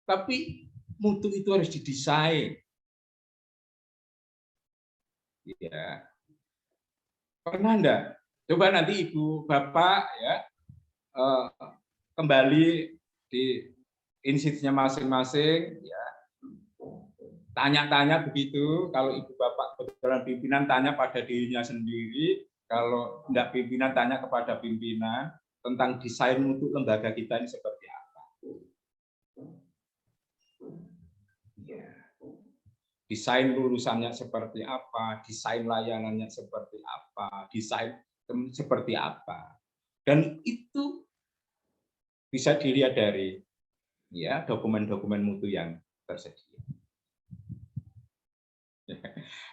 Tapi mutu itu harus didesain. Ya. Pernah enggak? Coba nanti Ibu Bapak ya kembali di institusinya masing-masing ya. Tanya-tanya begitu, kalau Ibu Bapak kebetulan pimpinan tanya pada dirinya sendiri, kalau enggak pimpinan tanya kepada pimpinan tentang desain mutu lembaga kita ini seperti apa. Ya. Desain lulusannya seperti apa, desain layanannya seperti apa, desain seperti apa. Dan itu bisa dilihat dari ya dokumen-dokumen mutu yang tersedia.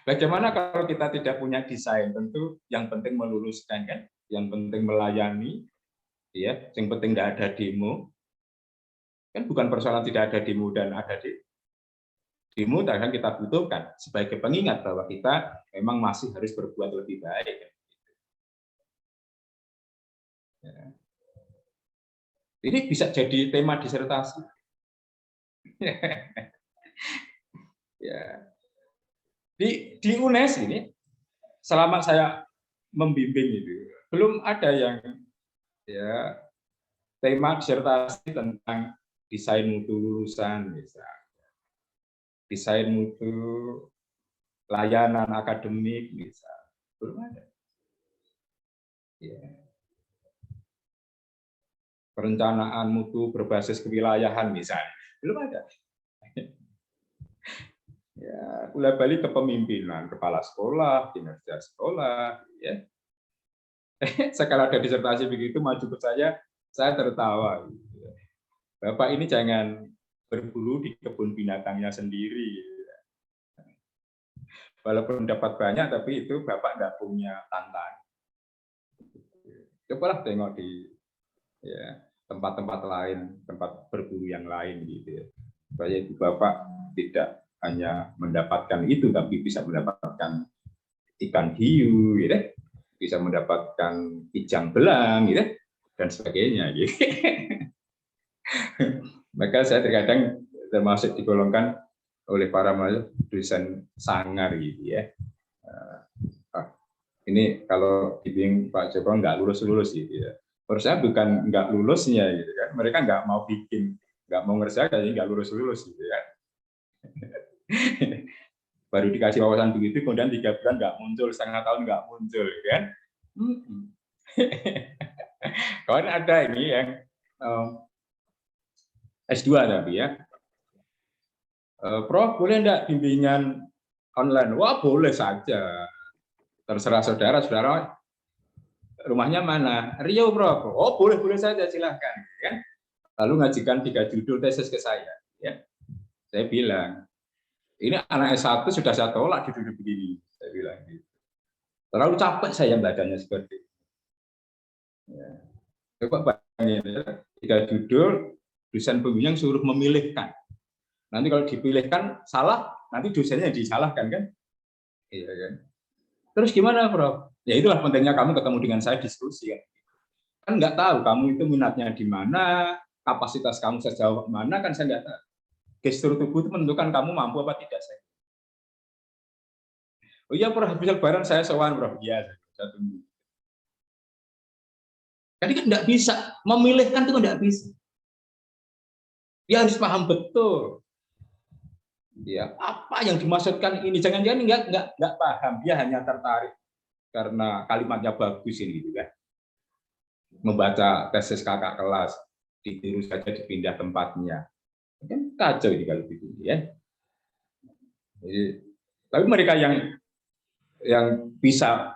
Bagaimana kalau kita tidak punya desain? Tentu yang penting meluluskan kan, yang penting melayani, ya, yang penting tidak ada demo. Kan bukan persoalan tidak ada demo dan ada demo, akan kita butuhkan sebagai pengingat bahwa kita memang masih harus berbuat lebih baik. Ya. Ini bisa jadi tema disertasi. Ya. Di UNES ini, selama saya membimbing itu, belum ada yang ya tema disertasi tentang desain mutu lulusan, misalnya. Desain mutu layanan akademik, misalnya. Belum ada. Ya. Perencanaan mutu berbasis kewilayahan, misalnya. Belum ada. Ya, mulai balik ke kepemimpinan, kepala sekolah, kinerja sekolah, ya. Sekarang ada disertasi begitu maju ke saya tertawa. Gitu. Bapak ini jangan berburu di kebun binatangnya sendiri. Walaupun dapat banyak, tapi itu Bapak nggak punya tantangan. Cobalah tengok di ya, tempat-tempat lain, tempat berburu yang lain, gitu. Ya. Supaya Bapak tidak hanya mendapatkan itu, tapi bisa mendapatkan ikan hiu, gitu, bisa mendapatkan kijang belang, gitu, dan sebagainya. Gitu. Maka saya terkadang termasuk digolongkan oleh para dosen sangar, gitu ya. Ini kalau dibimbing Pak Joko nggak lulus, gitu ya. Menurut saya bukan nggak lulusnya, gitu kan. Mereka nggak mau bikin, nggak mau ngerjakan, jadi nggak lulus, gitu ya. Baru dikasih wawasan begitu, kemudian 3 bulan nggak muncul, setengah tahun nggak muncul, kan? Kawan ada ini yang S2 tapi ya, Prof boleh enggak bimbingan online? Wah boleh saja, terserah saudara rumahnya mana? Riau Prof. Oh boleh saja, silahkan. Kan? Lalu ngajukan 3 judul tesis ke saya. Ya. Saya bilang, ini anak S1 sudah saya tolak judul begini. Saya bilang gitu. Terlalu capek saya bacanya seperti itu. Ya. Coba bayangin, 3 judul, dosen pembimbing suruh memilihkan. Nanti kalau dipilihkan salah, nanti dosennya disalahkan kan? Iya kan? Terus gimana, Prof? Ya itulah pentingnya kamu ketemu dengan saya diskusi kan. Kan nggak tahu kamu itu minatnya di mana, kapasitas kamu sejauh mana kan saya nggak tahu. Gestur tubuh itu menentukan kamu mampu apa tidak saya. Oh iya, Prof, habis lebaran saya sowan, Prof. Iya, saya tunggu. Jadi kan nggak bisa memilihkan, itu nggak bisa. Dia harus paham betul. Ya, apa yang dimaksudkan ini? Jangan-jangan nggak paham, dia hanya tertarik karena kalimatnya bagus ini, gitu kan. Membaca tesis kakak kelas, ditiru saja dipindah tempatnya. Kan kacau ini kalau begitu, ya. Jadi, tapi mereka yang bisa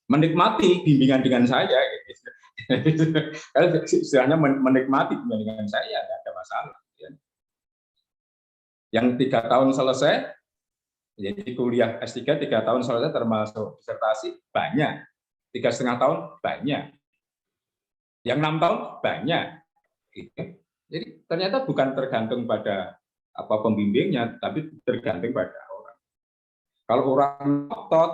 menikmati bimbingan dengan saya, gitu. Kalau istilahnya menikmati bimbingan dengan saya, tidak ada masalah. Ya. Yang 3 tahun selesai, jadi kuliah S3 3 tahun selesai termasuk disertasi banyak, 3,5 tahun banyak, yang 6 tahun banyak. Jadi ternyata bukan tergantung pada apa pembimbingnya, tapi tergantung pada orang. Kalau orang otot,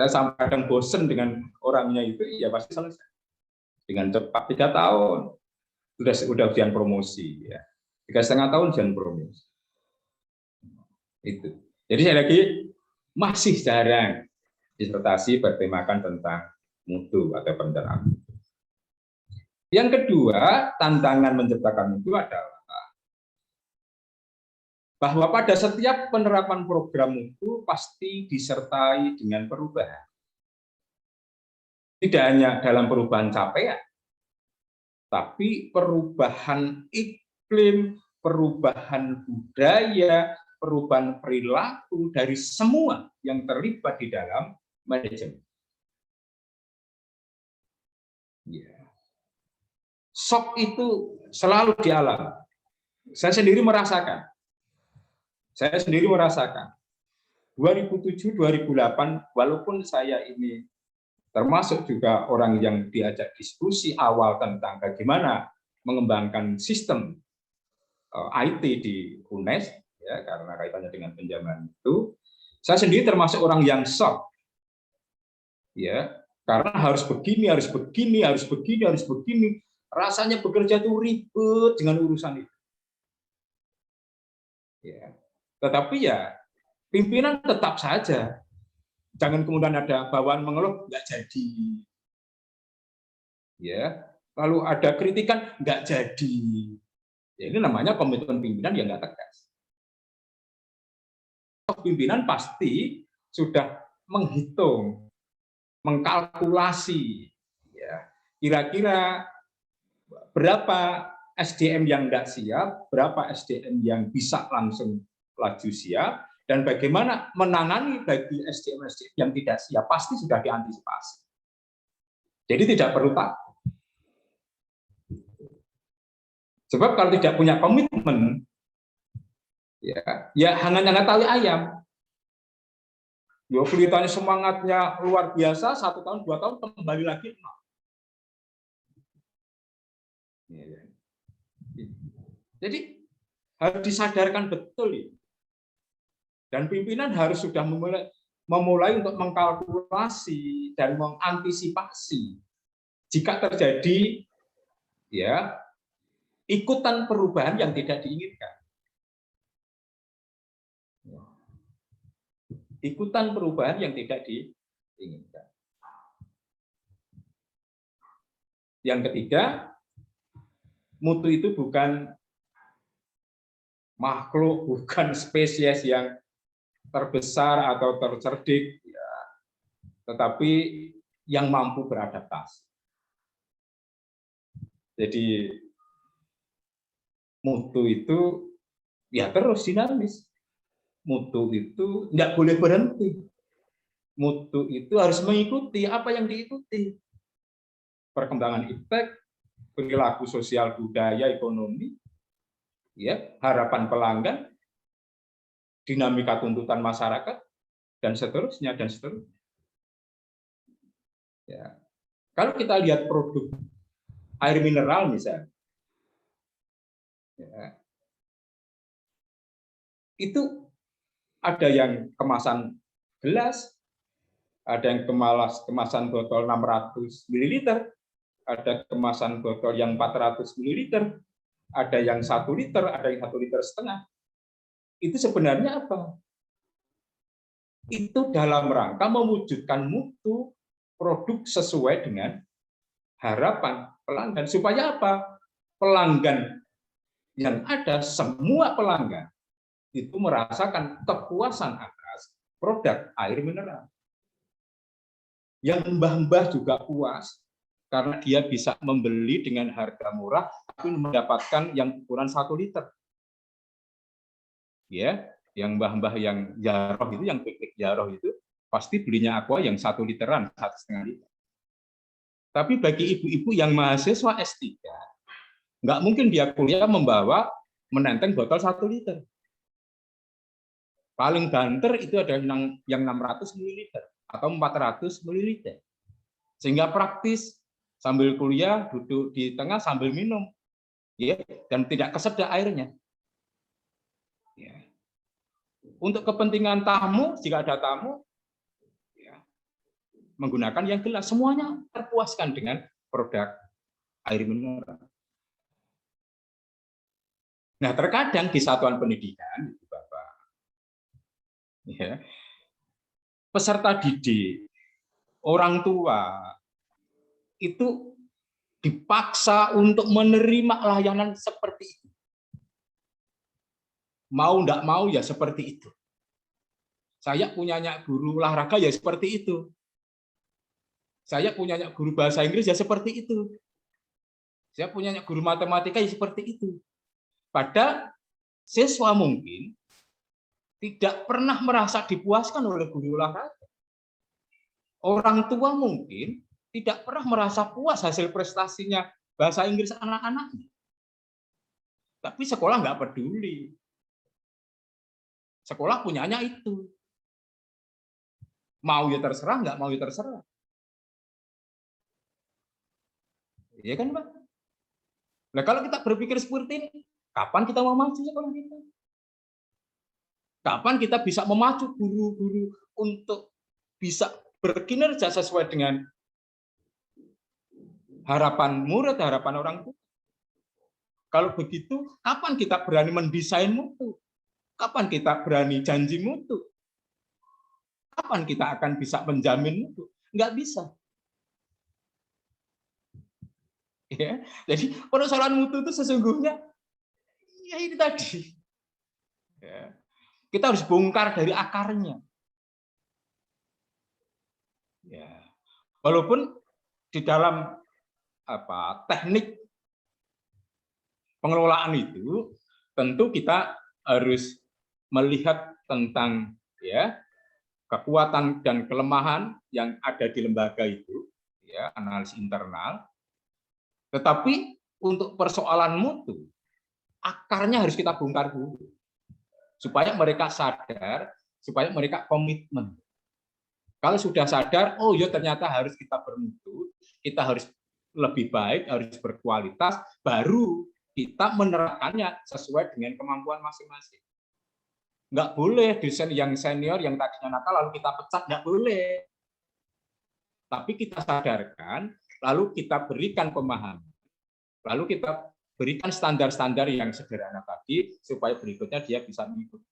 Saya sampai kadang bosen dengan orangnya itu, ya pasti selesai. Dengan cepat 3 tahun sudah ujian promosi, ya. 3,5 tahun ujian promosi. Itu. Jadi saya lagi masih jarang disertasi bertemakan tentang mutu atau perencanaan. Yang kedua, tantangan menciptakan mutu adalah bahwa pada setiap penerapan program mutu pasti disertai dengan perubahan. Tidak hanya dalam perubahan capaian, tapi perubahan iklim, perubahan budaya, perubahan perilaku dari semua yang terlibat di dalam manajemen. Ya. Shock itu selalu dialami. Saya sendiri merasakan. 2007, 2008, walaupun saya ini termasuk juga orang yang diajak diskusi awal tentang bagaimana mengembangkan sistem IT di UNES, ya, karena kaitannya dengan penjaman itu, saya sendiri termasuk orang yang shock, ya, karena harus begini, rasanya bekerja itu ribet dengan urusan itu. Ya. Tetapi ya pimpinan tetap saja, jangan kemudian ada bawaan mengeluh nggak jadi, ya, lalu ada kritikan nggak jadi. Ya, ini namanya komitmen pimpinan yang nggak tegas. Pimpinan pasti sudah menghitung, mengkalkulasi, ya, kira-kira berapa SDM yang nggak siap, berapa SDM yang bisa langsung laju siap, dan bagaimana menangani bagi SDM-SDM yang tidak siap, pasti sudah diantisipasi. Jadi tidak perlu takut. Sebab kalau tidak punya komitmen, ya hangat-hangat tali ayam. Ya kelihatannya semangatnya luar biasa, 1 tahun, 2 tahun kembali lagi. Jadi harus disadarkan betul ya. Dan pimpinan harus sudah memulai untuk mengkalkulasi dan mengantisipasi jika terjadi ya ikutan perubahan yang tidak diinginkan. Ikutan perubahan yang tidak diinginkan. Yang ketiga, mutu itu bukan makhluk, bukan spesies yang terbesar atau tercerdik, ya, tetapi yang mampu beradaptasi. Jadi mutu itu ya terus dinamis. Mutu itu nggak boleh berhenti. Mutu itu harus mengikuti apa yang diikuti. Perkembangan iptek, perilaku sosial, budaya, ekonomi, ya, harapan pelanggan, dinamika tuntutan masyarakat, dan seterusnya, dan seterusnya. Ya. Kalau kita lihat produk air mineral misalnya, ya, itu ada yang kemasan gelas, ada yang kemasan botol 600 ml, ada kemasan botol yang 400 ml, ada yang 1 liter, ada yang 1,5 liter. Itu sebenarnya apa? Itu dalam rangka mewujudkan mutu produk sesuai dengan harapan pelanggan. Supaya apa? Pelanggan yang ada, semua pelanggan itu merasakan kepuasan atas produk air mineral. Yang mbah-mbah juga puas karena dia bisa membeli dengan harga murah tapi mendapatkan yang ukuran 1 liter. Ya, yang mbah-mbah yang jaroh itu, yang piknik jaroh itu pasti belinya aqua yang 1 literan, 1,5 liter. Tapi bagi ibu-ibu yang mahasiswa S3, nggak mungkin dia kuliah membawa menenteng botol 1 liter. Paling banter itu ada yang 600 ml atau 400 ml. Sehingga praktis, sambil kuliah duduk di tengah sambil minum, ya, dan tidak kesedot airnya. Ya. Untuk kepentingan tamu, jika ada tamu, ya, menggunakan yang gelas, semuanya terpuaskan dengan produk air mineral. Nah, terkadang di satuan pendidikan, Bapak, ya, peserta didik, orang tua itu dipaksa untuk menerima layanan seperti itu. Mau enggak mau ya seperti itu. Saya punyanya guru olahraga ya seperti itu. Saya punyanya guru bahasa Inggris ya seperti itu. Saya punyanya guru matematika ya seperti itu. Padahal siswa mungkin tidak pernah merasa dipuaskan oleh guru olahraga. Orang tua mungkin tidak pernah merasa puas hasil prestasinya bahasa Inggris anak-anaknya. Tapi sekolah nggak peduli. Sekolah punyanya itu. Mau ya terserah, nggak mau ya terserah. Iya kan, Pak? Nah, kalau kita berpikir seperti ini, kapan kita mau maju sekolah kita? Kapan kita bisa memacu guru-guru untuk bisa berkinerja sesuai dengan harapan murid, harapan orang tua? Kalau begitu, kapan kita berani mendesain mutu? Kapan kita berani janji mutu? Kapan kita akan bisa menjamin mutu? Nggak bisa. Ya, jadi persoalan mutu itu sesungguhnya ya ini tadi. Ya, kita harus bongkar dari akarnya. Ya, walaupun di dalam teknik pengelolaan itu tentu kita harus melihat tentang ya kekuatan dan kelemahan yang ada di lembaga itu, ya, analisis internal. Tetapi untuk persoalan mutu, akarnya harus kita bongkar dulu. Supaya mereka sadar, supaya mereka komitmen. Kalau sudah sadar, oh ya ternyata harus kita bermutu, kita harus lebih baik, harus berkualitas, baru kita menerapkannya sesuai dengan kemampuan masing-masing. Nggak boleh dosen yang senior, yang tadinya nakal, lalu kita pecat, nggak boleh. Tapi kita sadarkan, lalu kita berikan pemahaman. Lalu kita berikan standar-standar yang sederhana tadi, supaya berikutnya dia bisa mengikuti.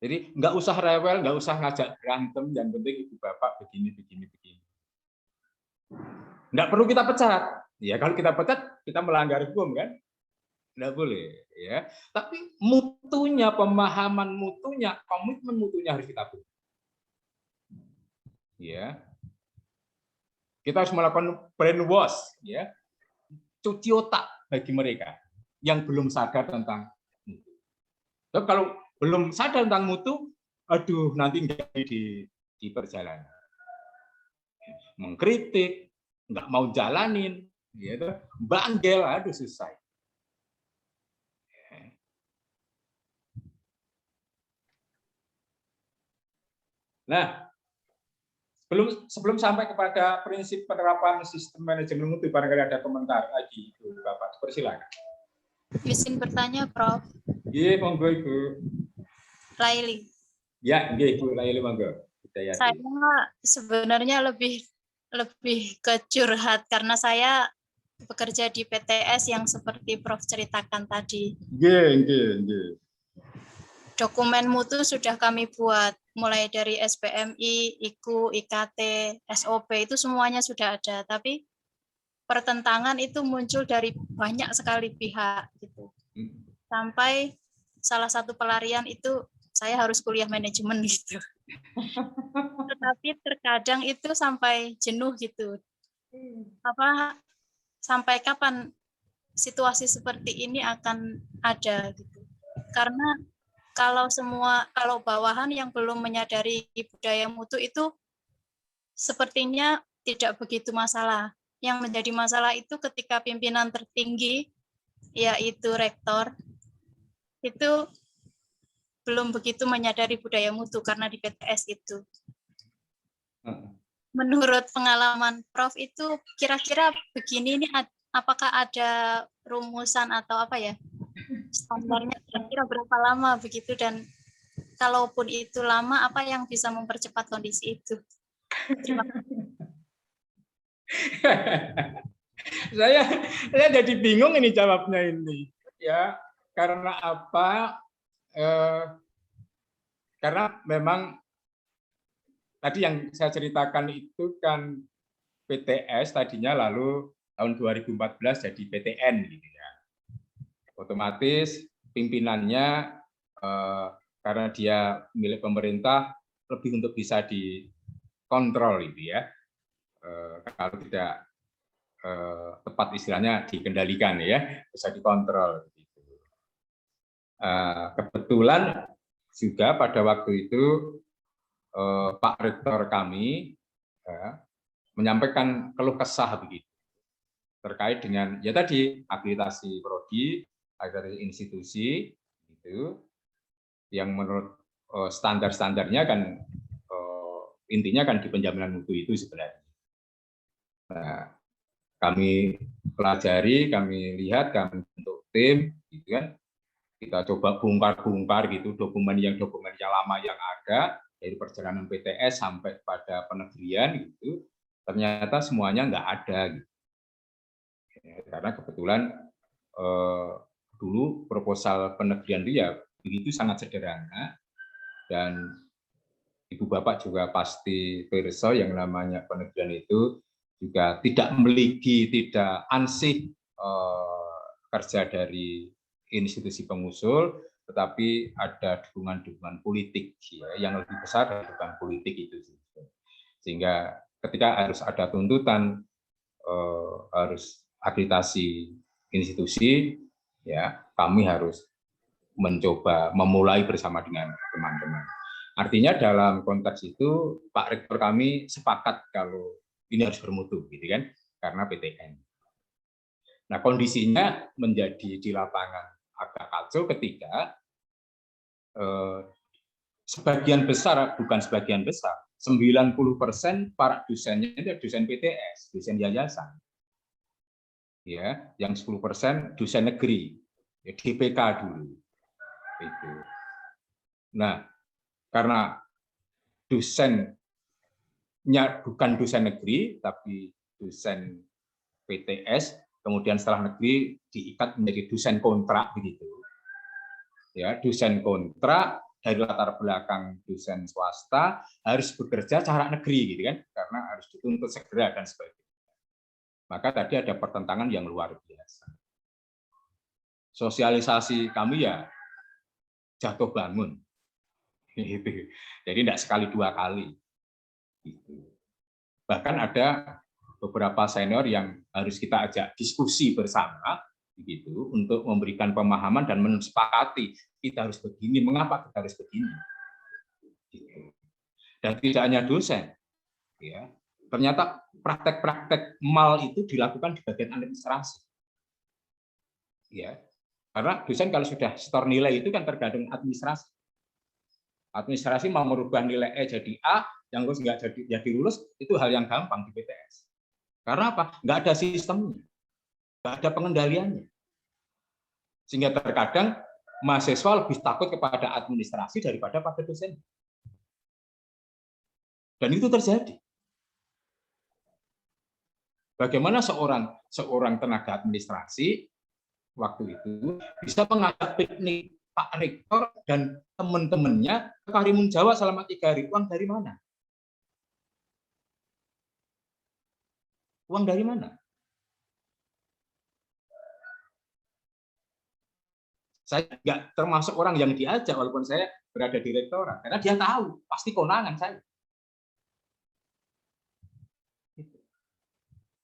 Jadi nggak usah rewel, nggak usah ngajak berantem, yang penting ibu bapak begini. Nggak perlu kita pecat. Ya kalau kita pecat, kita melanggar hukum kan? Nggak boleh. Ya. Tapi mutunya, pemahaman mutunya, komitmen mutunya harus kita buat. Ya. Kita harus melakukan brainwash, ya, cuci otak bagi mereka yang belum sadar tentang mutu. Tapi kalau belum sadar tentang mutu, aduh nanti nggak di perjalanan, mengkritik, nggak mau jalanin, gitu, banggel, aduh susah. Nah, sebelum sampai kepada prinsip penerapan sistem manajemen mutu, barangkali ada komentar lagi, Ibu Bapak, persilakan. Izin bertanya, Prof. Iya, monggo Ibu. Laili. Ya, iya Ibu Laili, monggo. Saya sebenarnya lebih ke curhat karena saya bekerja di PTS yang seperti Prof ceritakan tadi. Nggih. Dokumen mutu sudah kami buat, mulai dari SPMI, IKU, IKT, SOP, itu semuanya sudah ada. Tapi pertentangan itu muncul dari banyak sekali pihak, gitu. Sampai salah satu pelarian itu saya harus kuliah manajemen gitu. Tetapi terkadang itu sampai jenuh gitu. Sampai kapan situasi seperti ini akan ada gitu. Karena kalau bawahan yang belum menyadari budaya mutu itu sepertinya tidak begitu masalah. Yang menjadi masalah itu ketika pimpinan tertinggi, yaitu rektor, itu belum begitu menyadari budaya mutu karena di PTS itu. Menurut pengalaman Prof itu kira-kira begini, ini apakah ada rumusan atau apa ya? Standarnya kira-kira berapa lama begitu, dan kalaupun itu lama, apa yang bisa mempercepat kondisi itu? Terima kasih. saya jadi bingung ini jawabnya ini, ya, karena apa? Karena memang tadi yang saya ceritakan itu kan PTS tadinya, lalu tahun 2014 jadi PTN gitu ya. Otomatis pimpinannya karena dia milik pemerintah lebih untuk bisa dikontrol itu ya. Kalau tidak tepat istilahnya dikendalikan ya, bisa dikontrol gitu. Kebetulan juga pada waktu itu Pak Rektor kami menyampaikan keluh kesah begitu terkait dengan ya tadi akreditasi prodi, akreditasi institusi itu yang menurut standar-standarnya kan intinya kan di penjaminan mutu itu sebenarnya. Nah, kami pelajari, kami lihat, kami bentuk tim, gitu kan. Kita coba bongkar-bongkar gitu dokumen yang lama yang ada dari perjalanan PTS sampai pada penegrian gitu. Ternyata semuanya nggak ada gitu. Karena kebetulan dulu proposal penegrian itu ya begitu sangat sederhana, dan Ibu Bapak juga pasti pirsa yang namanya penegrian itu juga tidak memiliki, tidak ansih kerja dari institusi pengusul, tetapi ada dukungan-dukungan politik ya, yang lebih besar dari dukungan politik itu. Sehingga ketika harus ada tuntutan, harus akreditasi institusi, ya kami harus mencoba memulai bersama dengan teman-teman. Artinya dalam konteks itu Pak Rektor kami sepakat kalau ini harus bermutu, gitu kan, karena PTN. Nah, kondisinya menjadi di lapangan agak kacau ketika sebagian besar, bukan sebagian besar, 90% para dosennya itu dosen PTS, dosen yayasan. Ya, yang 10% dosen negeri, ya, DPK dulu. Itu. Nah, karena dosennya bukan dosen negeri, tapi dosen PTS, kemudian setelah negeri diikat menjadi dosen kontrak begitu. Ya, dosen kontrak dari latar belakang dosen swasta harus bekerja cara negeri gitu kan, karena harus dituntut segera dan sebagainya. Maka tadi ada pertentangan yang luar biasa. Sosialisasi kami ya jatuh bangun. Gitu. Jadi tidak sekali dua kali. Gitu. Bahkan ada beberapa senior yang harus kita ajak diskusi bersama begitu untuk memberikan pemahaman dan mensepakati kita harus begini, mengapa kita harus begini. Gitu. Dan tidak hanya dosen, ya, ternyata praktek-praktek mal itu dilakukan di bagian administrasi. Ya, karena dosen kalau sudah setor nilai itu kan tergantung administrasi. Administrasi mau merubah nilai E jadi A, yang lulus nggak jadi lulus, itu hal yang gampang di PTS. Karena apa? Nggak ada sistemnya, nggak ada pengendaliannya. Sehingga terkadang mahasiswa lebih takut kepada administrasi daripada pada dosen. Dan itu terjadi. Bagaimana seorang tenaga administrasi waktu itu bisa mengajak piknik Pak Rektor dan teman-temannya ke Karimun Jawa selama 3 hari. Uang dari mana? Uang dari mana? Saya nggak termasuk orang yang diajak walaupun saya berada di rektorat, karena dia tahu pasti konangan saya.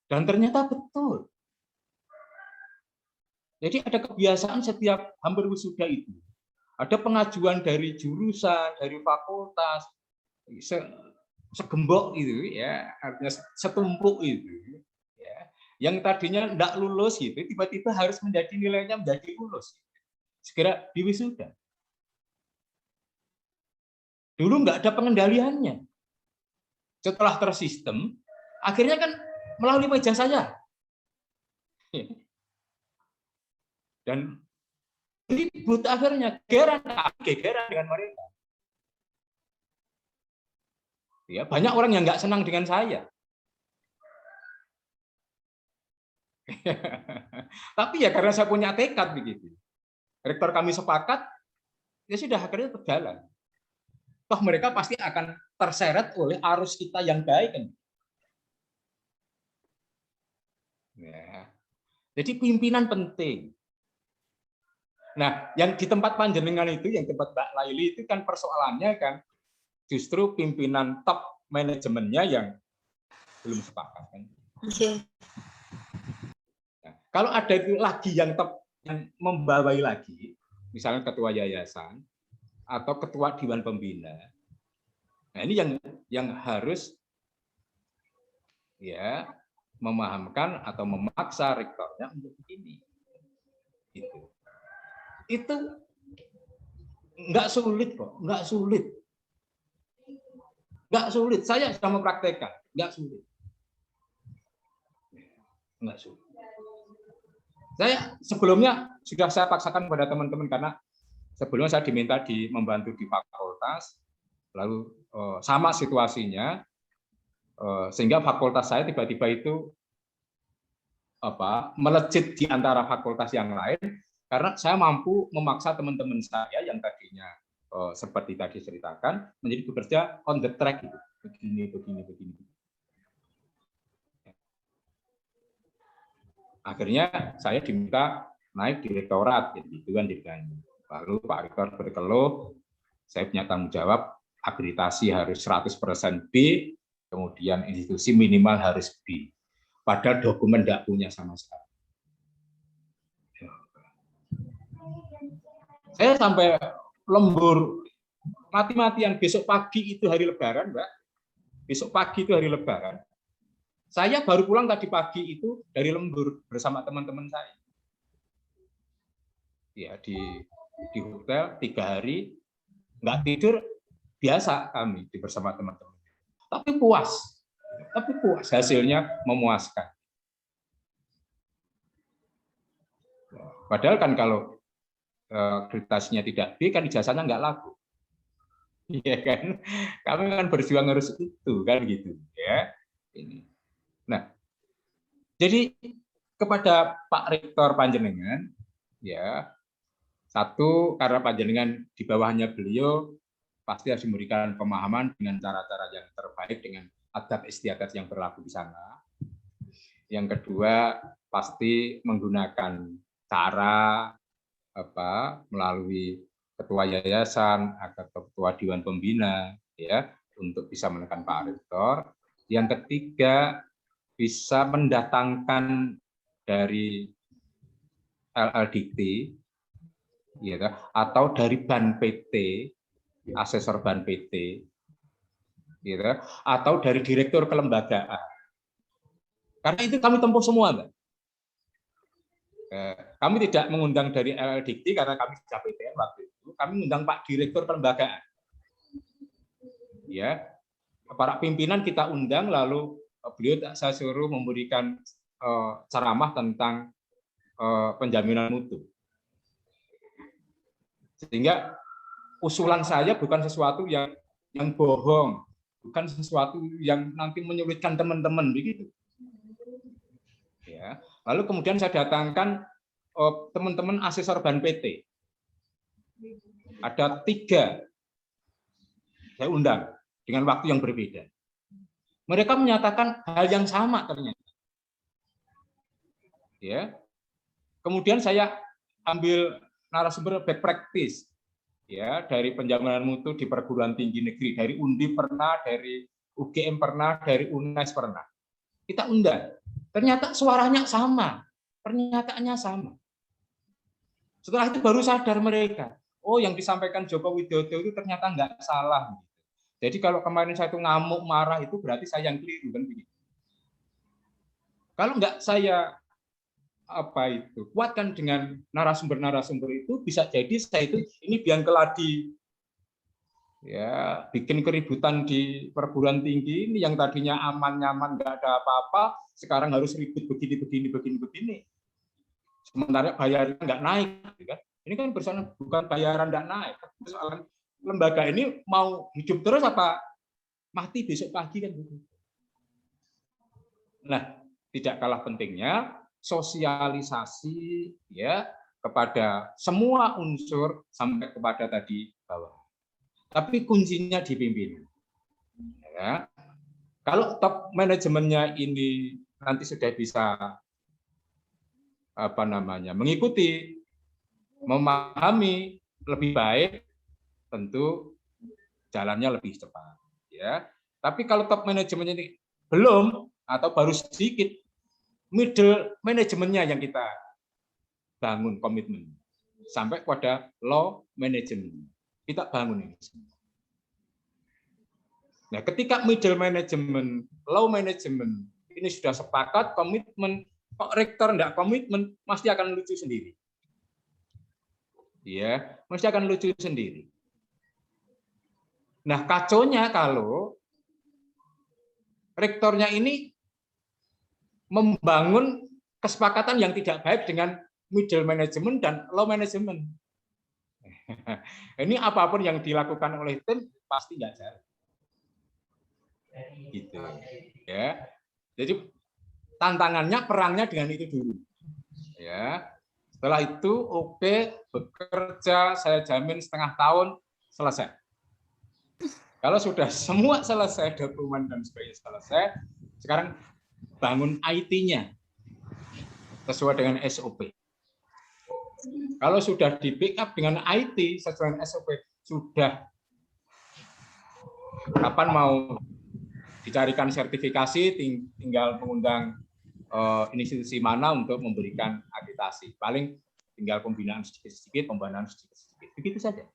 Dan ternyata betul. Jadi ada kebiasaan setiap hampir wisuda itu. Ada pengajuan dari jurusan, dari fakultas, segembok itu ya, artinya setumpuk itu. Ya. Yang tadinya tidak lulus gitu, tiba-tiba harus menjadi nilainya menjadi lulus. Segera diwisuda. Dulu nggak ada pengendaliannya. Setelah tersistem, akhirnya kan melalui meja saya. Dan ribut akhirnya, gegeran dengan mereka. Ya, banyak orang yang nggak senang dengan saya. Tapi ya karena saya punya tekad begitu. Rektor kami sepakat, ya sudah akhirnya berjalan. Toh mereka pasti akan terseret oleh arus kita yang baik kan. Ya. Jadi pimpinan penting. Nah, yang di tempat panjenengan itu, yang tempat Mbak Laili itu kan persoalannya kan justru pimpinan top manajemennya yang belum sepakat kan. Oke. Nah, kalau ada lagi yang top yang membawai lagi, misalnya ketua yayasan atau ketua dewan pembina. Nah, ini yang harus ya memahamkan atau memaksa rektornya untuk begini. Itu nggak sulit kok, nggak sulit. Nggak sulit, saya sudah mempraktekkan, nggak sulit. Nggak sulit. Saya sebelumnya sudah saya paksakan pada teman-teman karena sebelumnya saya diminta membantu di fakultas, lalu sama situasinya, sehingga fakultas saya tiba-tiba itu melejit di antara fakultas yang lain karena saya mampu memaksa teman-teman saya yang tadinya seperti tadi ceritakan menjadi bekerja on the track gitu. Begini. Akhirnya saya diminta naik direktorat gitu kan ceritanya. Lalu Pak Rektor berkeluh, saya punya tanggung jawab akreditasi harus 100% B, kemudian institusi minimal harus B. Padahal dokumen tidak punya sama sekali. Saya sampai lembur mati-matian. Besok pagi itu hari Lebaran, Mbak. Besok pagi itu hari Lebaran. Saya baru pulang tadi pagi itu dari lembur bersama teman-teman saya. Ya di hotel 3 hari nggak tidur biasa kami bersama teman-teman. Tapi puas hasilnya memuaskan. Padahal kan kalau akreditasinya tidak B kan ijazahnya nggak laku. Iya kan? Kami kan berjuang harus itu kan gitu ya. Ini. Nah, jadi kepada Pak Rektor panjenengan ya, satu karena panjenengan di bawahnya beliau pasti harus memberikan pemahaman dengan cara-cara yang terbaik dengan adat istiadat yang berlaku di sana. Yang kedua pasti menggunakan cara melalui ketua yayasan atau ketua dewan pembina ya untuk bisa menekan Pak Rektor. Yang ketiga bisa mendatangkan dari LLDT ya, atau dari Ban PT, asesor Ban PT ya, atau dari direktur kelembagaan. Karena itu kami tempuh semua, Mbak. Kami tidak mengundang dari LLDT karena kami sudah PTN waktu itu. Kami mengundang Pak Direktur Kelembagaan. Ya, para pimpinan kita undang, lalu beliau saya suruh memberikan ceramah tentang penjaminan mutu. Sehingga usulan saya bukan sesuatu yang bohong, bukan sesuatu yang nanti menyulitkan teman-teman begitu. Ya. Lalu kemudian saya datangkan teman-teman asesor Ban PT. Ada 3 saya undang dengan waktu yang berbeda. Mereka menyatakan hal yang sama ternyata. Ya. Kemudian saya ambil narasumber back practice ya dari penjaminan mutu di perguruan tinggi negeri, dari UNDI pernah, dari UGM pernah, dari UNES pernah. Kita undang. Ternyata suaranya sama, pernyataannya sama. Setelah itu baru sadar mereka, oh yang disampaikan Joko Widodo itu ternyata nggak salah. Jadi kalau kemarin saya itu ngamuk, marah itu berarti saya yang keliru kan begitu. Kalau nggak saya kuatkan dengan narasumber-narasumber itu, bisa jadi saya itu ini biang keladi ya bikin keributan di perguruan tinggi ini yang tadinya aman nyaman nggak ada apa-apa sekarang harus ribut begini. Sementara bayaran nggak naik, kan? Ini kan persoalan bukan bayaran nggak naik, persoalan lembaga ini mau hidup terus apa mati besok pagi kan gitu. Nah, tidak kalah pentingnya sosialisasi ya kepada semua unsur sampai kepada tadi bawah. Tapi kuncinya di pimpinan. Ya. Kalau top manajemennya ini nanti sudah bisa mengikuti, memahami lebih baik, tentu jalannya lebih cepat. Ya. Tapi kalau top manajemennya ini belum atau baru sedikit, middle manajemennya yang kita bangun komitmen sampai pada low management. Kita bangun ini. Nah, ketika middle management, low management ini sudah sepakat komitmen, kok rektor enggak komitmen, pasti akan lucu sendiri. Ya, mesti akan lucu sendiri. Nah, kacaunya kalau rektornya ini membangun kesepakatan yang tidak baik dengan middle management dan low management. Ini apapun yang dilakukan oleh tim pasti nggak jalan. Gitu. Ya. Jadi tantangannya, perangnya dengan itu dulu. Ya. Setelah itu oke, bekerja, saya jamin setengah tahun selesai. Kalau sudah semua selesai, dokumen dan sebagainya selesai, sekarang bangun IT-nya sesuai dengan SOP. Kalau sudah di backup dengan IT sesuai dengan SOP, sudah kapan mau dicarikan sertifikasi, tinggal mengundang institusi mana untuk memberikan akreditasi. Paling tinggal pembinaan sedikit-sedikit, pembanaan sedikit-sedikit. Begitu saja.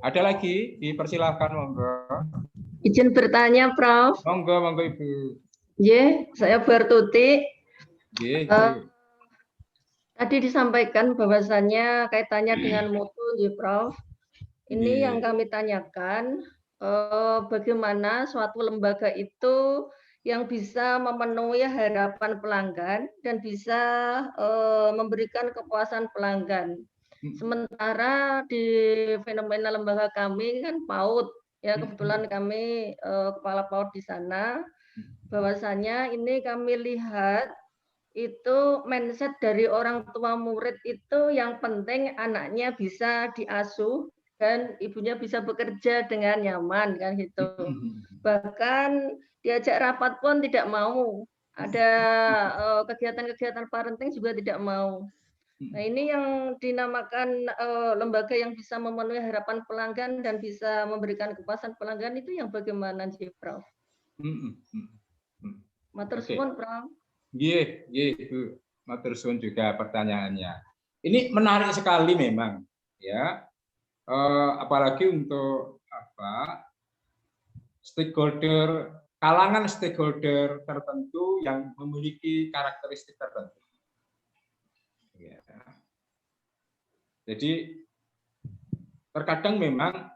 Ada lagi? Dipersilakan, monggo. Izin bertanya, Prof. Monggo, monggo Ibu. Ya, saya Bertuti. Ibu. Tadi disampaikan bahwasannya kaitannya dengan mutu, ya, Prof. Ini yang kami tanyakan, bagaimana suatu lembaga itu yang bisa memenuhi harapan pelanggan dan bisa memberikan kepuasan pelanggan. Sementara di fenomena lembaga kami kan PAUD, ya kebetulan kami kepala PAUD di sana, bahwasanya ini kami lihat itu mindset dari orang tua murid itu yang penting anaknya bisa diasuh dan ibunya bisa bekerja dengan nyaman kan gitu. Bahkan diajak rapat pun tidak mau. Ada kegiatan-kegiatan parenting juga tidak mau. Nah, ini yang dinamakan lembaga yang bisa memenuhi harapan pelanggan dan bisa memberikan kepuasan pelanggan itu yang bagaimana sih, Prof? Matur suwun, Prof. Iya, Bu. Matur suwun juga pertanyaannya. Ini menarik sekali memang, ya. Apalagi untuk stakeholder, kalangan stakeholder tertentu yang memiliki karakteristik tertentu. Ya. Jadi terkadang memang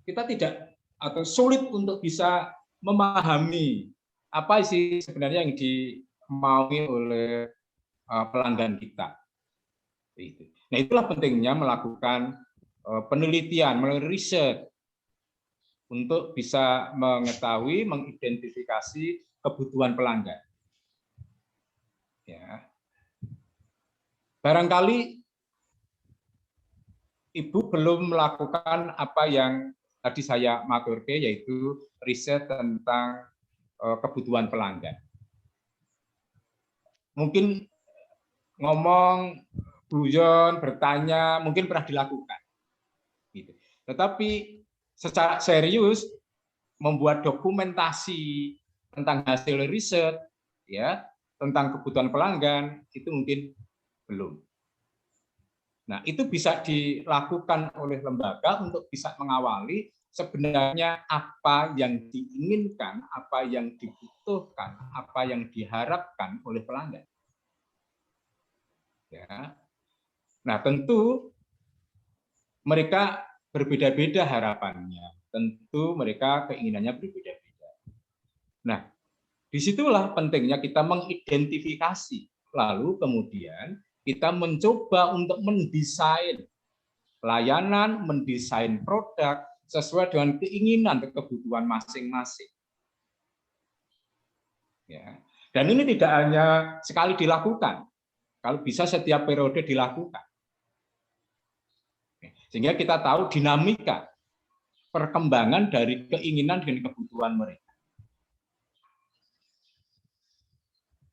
kita tidak atau sulit untuk bisa memahami apa sih sebenarnya yang dimaui oleh pelanggan kita. Nah, itulah pentingnya melakukan penelitian, melalui riset untuk bisa mengetahui, mengidentifikasi kebutuhan pelanggan. Ya. Barangkali Ibu belum melakukan apa yang tadi saya maturke, yaitu riset tentang kebutuhan pelanggan. Mungkin ngomong, guyon, bertanya, mungkin pernah dilakukan. Gitu. Tetapi secara serius membuat dokumentasi tentang hasil riset, ya, tentang kebutuhan pelanggan itu mungkin belum. Nah, itu bisa dilakukan oleh lembaga untuk bisa mengawali sebenarnya apa yang diinginkan, apa yang dibutuhkan, apa yang diharapkan oleh pelanggan. Ya. Nah, tentu mereka berbeda-beda harapannya. Tentu mereka keinginannya berbeda-beda. Nah, disitulah pentingnya kita mengidentifikasi. Lalu kemudian kita mencoba untuk mendesain layanan, mendesain produk sesuai dengan keinginan dan kebutuhan masing-masing. Ya. Dan ini tidak hanya sekali dilakukan, kalau bisa setiap periode dilakukan. Sehingga kita tahu dinamika perkembangan dari keinginan dan kebutuhan mereka.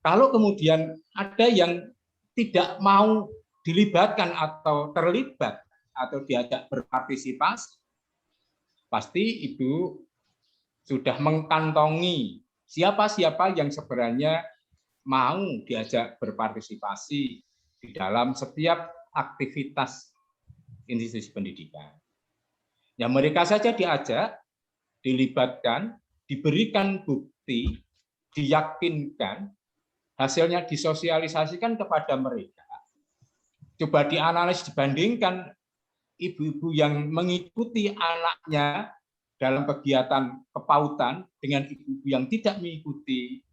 Kalau kemudian ada yang tidak mau dilibatkan atau terlibat atau diajak berpartisipasi, pasti Ibu sudah mengkantongi siapa-siapa yang sebenarnya mau diajak berpartisipasi di dalam setiap aktivitas institusi pendidikan. Ya mereka saja diajak, dilibatkan, diberikan bukti, diyakinkan, hasilnya disosialisasikan kepada mereka. Coba dianalisis, dibandingkan ibu-ibu yang mengikuti anaknya dalam kegiatan kepautan dengan ibu-ibu yang tidak mengikuti.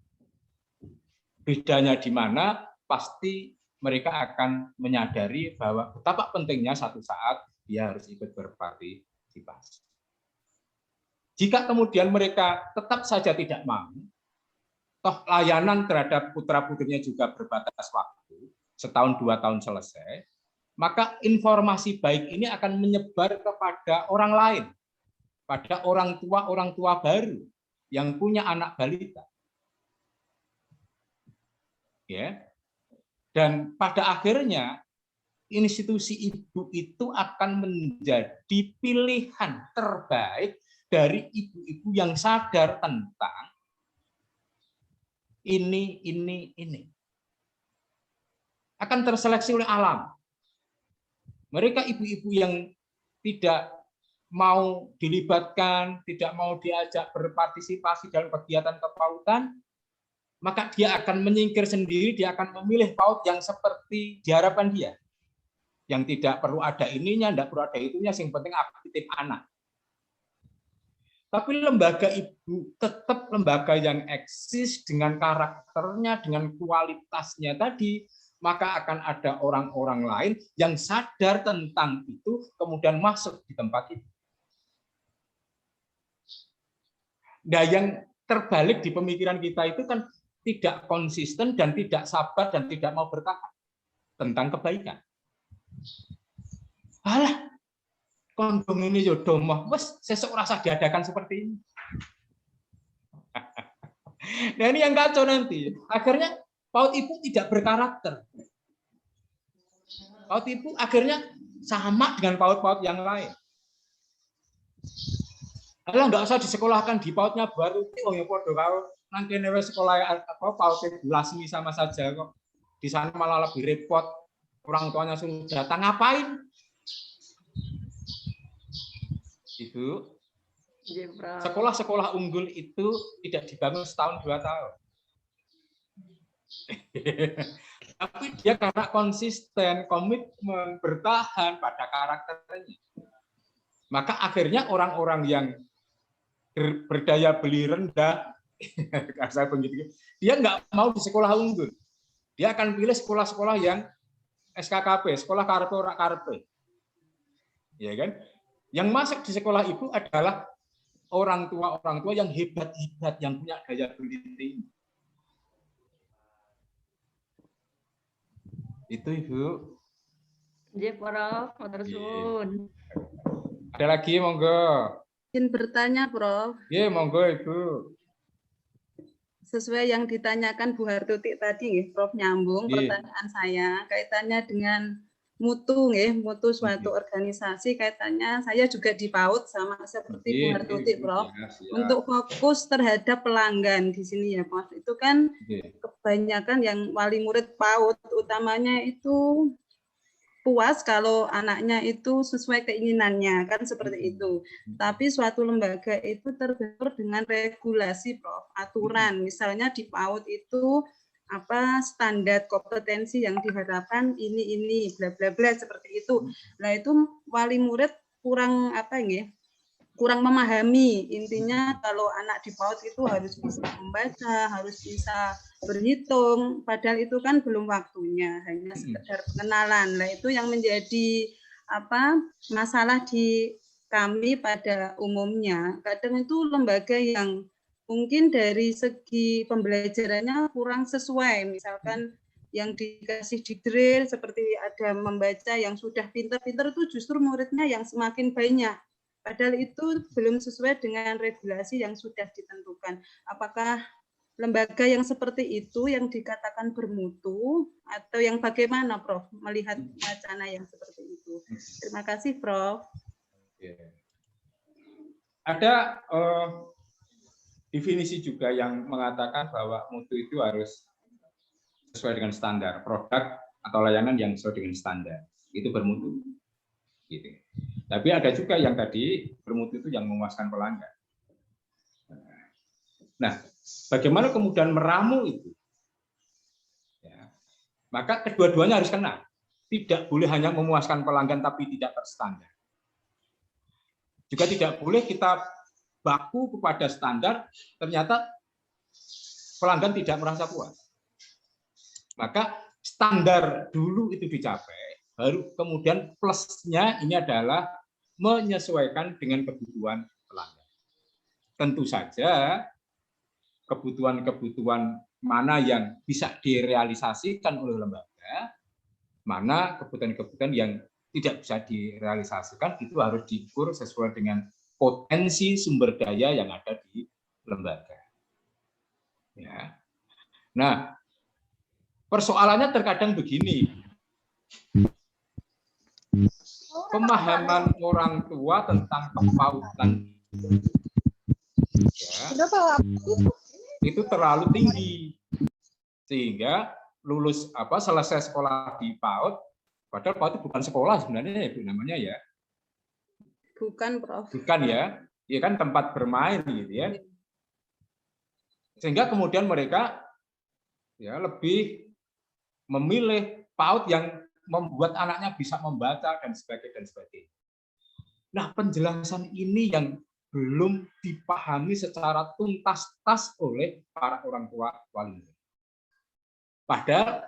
Bedanya di mana? Pasti mereka akan menyadari bahwa betapa pentingnya satu saat dia harus ikut berpartisipasi. Jika kemudian mereka tetap saja tidak mau, toh layanan terhadap putra-putrinya juga berbatas waktu, setahun 2 tahun selesai, maka informasi baik ini akan menyebar kepada orang lain, pada orang tua baru yang punya anak balita. Ya. Dan pada akhirnya institusi ibu itu akan menjadi pilihan terbaik dari ibu-ibu yang sadar tentang ini. Akan terseleksi oleh alam. Mereka ibu-ibu yang tidak mau dilibatkan, tidak mau diajak berpartisipasi dalam kegiatan kepautan, maka dia akan menyingkir sendiri, dia akan memilih PAUD yang seperti diharapkan dia. Yang tidak perlu ada ininya, tidak perlu ada itunya, yang penting aktif anak. Tapi lembaga ibu tetap lembaga yang eksis dengan karakternya, dengan kualitasnya tadi, maka akan ada orang-orang lain yang sadar tentang itu, kemudian masuk di tempat itu. Nah, yang terbalik di pemikiran kita itu kan tidak konsisten dan tidak sabar dan tidak mau bertahan tentang kebaikan. Alah, kondom ini jodoh mah, wes sesuk rasa diadakan seperti ini. Nah ini yang kacau nanti. Akhirnya PAUD ibu tidak berkarakter. PAUD ibu akhirnya sama dengan PAUD-PAUD yang lain. Alah nggak usah disekolahkan di PAUD-nya baru. Oh ya podo karo nang kene wis sekolah apa PAUD Bulasmi sama saja kok. Di sana malah lebih repot. Orang tuanya suruh datang ngapain? Ibu, sekolah-sekolah unggul itu tidak dibangun setahun 2 tahun. Tapi dia karena konsisten, komitmen, bertahan pada karakternya. Maka akhirnya orang-orang yang berdaya beli rendah, dia nggak mau di sekolah unggul. Dia akan pilih sekolah-sekolah yang SKKP, sekolah karpe ora karpe. Ya kan? Yang masuk di sekolah ibu adalah orang tua yang hebat-hebat, yang punya daya beli tinggi. Itu Ibu. Nggih, Prof. Matur suwun. Ada lagi monggo. Izin bertanya, Prof. Iya, monggo Ibu. Sesuai yang ditanyakan Bu Hartuti tadi, Prof, nyambung pertanyaan saya kaitannya dengan mutu, mutu suatu organisasi, kaitannya saya juga di PAUD sama seperti Bu Hartuti, Prof. Untuk fokus terhadap pelanggan di sini ya, Prof. Itu kan kebanyakan yang wali murid PAUD utamanya itu puas kalau anaknya itu sesuai keinginannya, kan seperti itu. Tapi suatu lembaga itu terbentur dengan regulasi, Prof, aturan. Misalnya di PAUD itu apa standar kompetensi yang diharapkan ini bla bla bla seperti itu. Nah, itu wali murid kurang kurang memahami. Intinya kalau anak di PAUD itu harus bisa membaca, harus bisa berhitung, padahal itu kan belum waktunya, hanya sekedar pengenalan. Nah, itu yang menjadi masalah di kami pada umumnya, kadang itu lembaga yang mungkin dari segi pembelajarannya kurang sesuai. Misalkan yang dikasih di drill seperti ada membaca yang sudah pintar-pintar itu justru muridnya yang semakin banyak. Padahal itu belum sesuai dengan regulasi yang sudah ditentukan. Apakah lembaga yang seperti itu yang dikatakan bermutu atau yang bagaimana, Prof, melihat wacana yang seperti itu? Terima kasih, Prof. Ada definisi juga yang mengatakan bahwa mutu itu harus sesuai dengan standar, produk atau layanan yang sesuai dengan standar, itu bermutu. Gitu. Tapi ada juga yang tadi bermutu itu yang memuaskan pelanggan. Nah, bagaimana kemudian meramu itu? Ya, maka kedua-duanya harus kena. Tidak boleh hanya memuaskan pelanggan tapi tidak berstandar. Juga tidak boleh kita baku kepada standar, ternyata pelanggan tidak merasa puas. Maka standar dulu itu dicapai, baru kemudian plusnya ini adalah menyesuaikan dengan kebutuhan pelanggan. Tentu saja kebutuhan-kebutuhan mana yang bisa direalisasikan oleh lembaga, mana kebutuhan-kebutuhan yang tidak bisa direalisasikan, itu harus diukur sesuai dengan potensi sumber daya yang ada di lembaga. Ya. Nah, persoalannya terkadang begini. Pemahaman orang tua tentang kepautan ya, itu terlalu tinggi sehingga selesai sekolah di PAUD, padahal PAUD itu bukan sekolah sebenarnya, itu namanya ya. Bukan, Prof. Bukan ya, ya kan tempat bermain gitu ya. Sehingga kemudian mereka ya lebih memilih PAUD yang membuat anaknya bisa membaca dan sebagainya. Nah, penjelasan ini yang belum dipahami secara tuntas oleh para orang tua wali murid. Padahal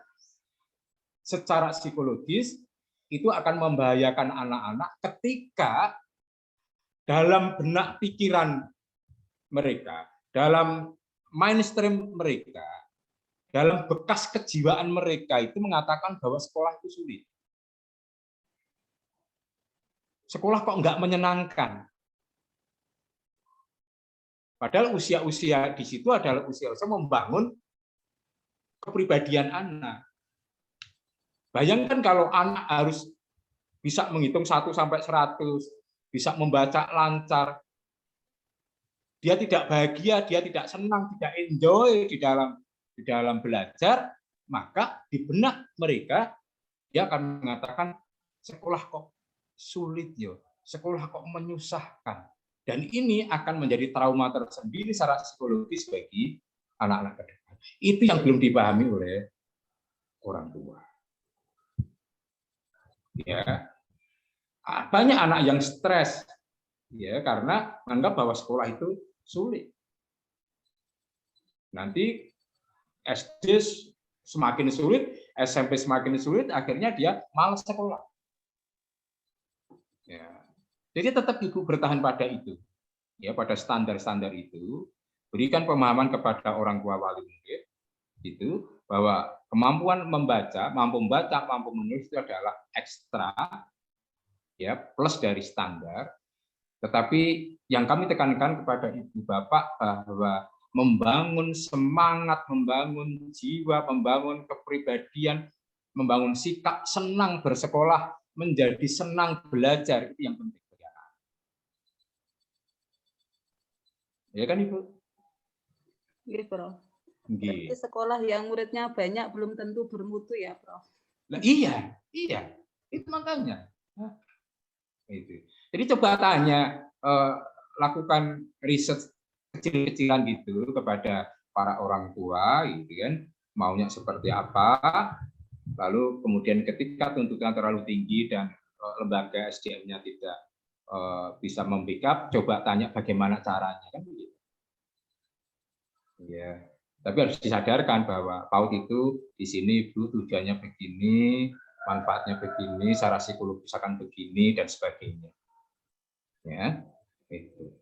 secara psikologis itu akan membahayakan anak-anak ketika dalam benak pikiran mereka, dalam mainstream mereka, dalam bekas kejiwaan mereka itu mengatakan bahwa sekolah itu sulit. Sekolah kok nggak menyenangkan. Padahal usia-usia di situ adalah usia-usia membangun kepribadian anak. Bayangkan kalau anak harus bisa menghitung 1 sampai 100, bisa membaca lancar. Dia tidak bahagia, dia tidak senang, tidak enjoy di dalam belajar, maka di benak mereka dia akan mengatakan sekolah kok sulit yo, sekolah kok menyusahkan. Dan ini akan menjadi trauma tersendiri secara psikologis bagi anak-anak ke depan. Itu yang belum dipahami oleh orang tua. Ya. Banyak anak yang stres ya karena menganggap bahwa sekolah itu sulit. Nanti SD semakin sulit, SMP semakin sulit, akhirnya dia malas sekolah. Ya. Jadi tetap ibu bertahan pada itu, ya pada standar-standar itu. Berikan pemahaman kepada orang tua wali murid itu bahwa kemampuan membaca, mampu menulis itu adalah ekstra, ya plus dari standar. Tetapi yang kami tekankan kepada ibu bapak bahwa membangun semangat, membangun jiwa, membangun kepribadian, membangun sikap senang bersekolah, menjadi senang belajar, itu yang penting bagi anak. Ya kan Ibu? Iya, Prof. Jadi sekolah yang muridnya banyak belum tentu bermutu ya, Prof. Nah, iya, itu makanya. Nah, itu. Jadi coba tanya, lakukan riset kecil-kecilan gitu kepada para orang tua, gitu kan, maunya seperti apa. Lalu kemudian ketika tuntutan terlalu tinggi dan lembaga SDM-nya tidak bisa membackup, coba tanya bagaimana caranya, kan begitu. Ya, tapi harus disadarkan bahwa PAUD itu di sini Bu tujuannya begini, manfaatnya begini, secara psikologis akan begini dan sebagainya. Ya, itu.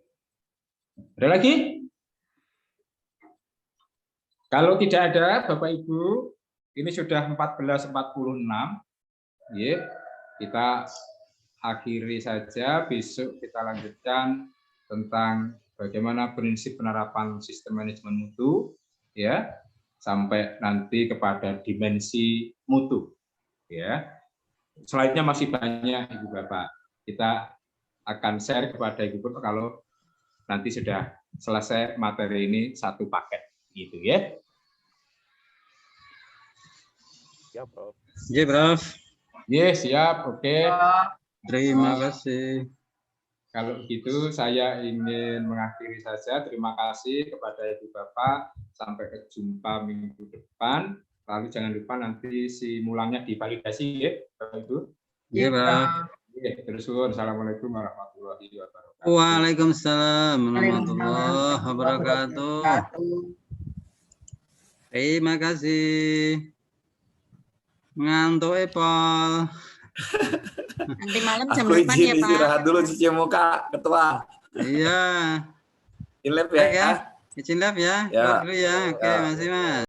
Ada lagi? Kalau tidak ada, Bapak Ibu, ini sudah 14.46. Ya, kita akhiri saja. Besok kita lanjutkan tentang bagaimana prinsip penerapan sistem manajemen mutu, ya, sampai nanti kepada dimensi mutu. Ya, slide-nya masih banyak, Ibu Bapak. Kita akan share kepada Ibu Bapak kalau nanti sudah selesai materi ini satu paket, gitu ya. Ya, Prof. Iya, Prof. Yes, siap, oke. Terima kasih. Kalau gitu saya ingin mengakhiri saja. Terima kasih kepada Ibu Bapak. Sampai jumpa minggu depan. Lalu jangan lupa nanti simulangnya divalidasi ya, Bapak Ibu. Iya, Prof. Terus assalamualaikum warahmatullahi wabarakatuh. Waalaikumsalam warahmatullahi wabarakatuh. Terima kasih. Ngantuk, Paul. Nanti malam jam Aku 8 ya, izin Pak. istirahat dulu cuci muka, Ketua. Iya. Inlep Baik ya. ya. Izin lab ya. Ya. Keluar dulu ya. Oke, Ya. masih Mas.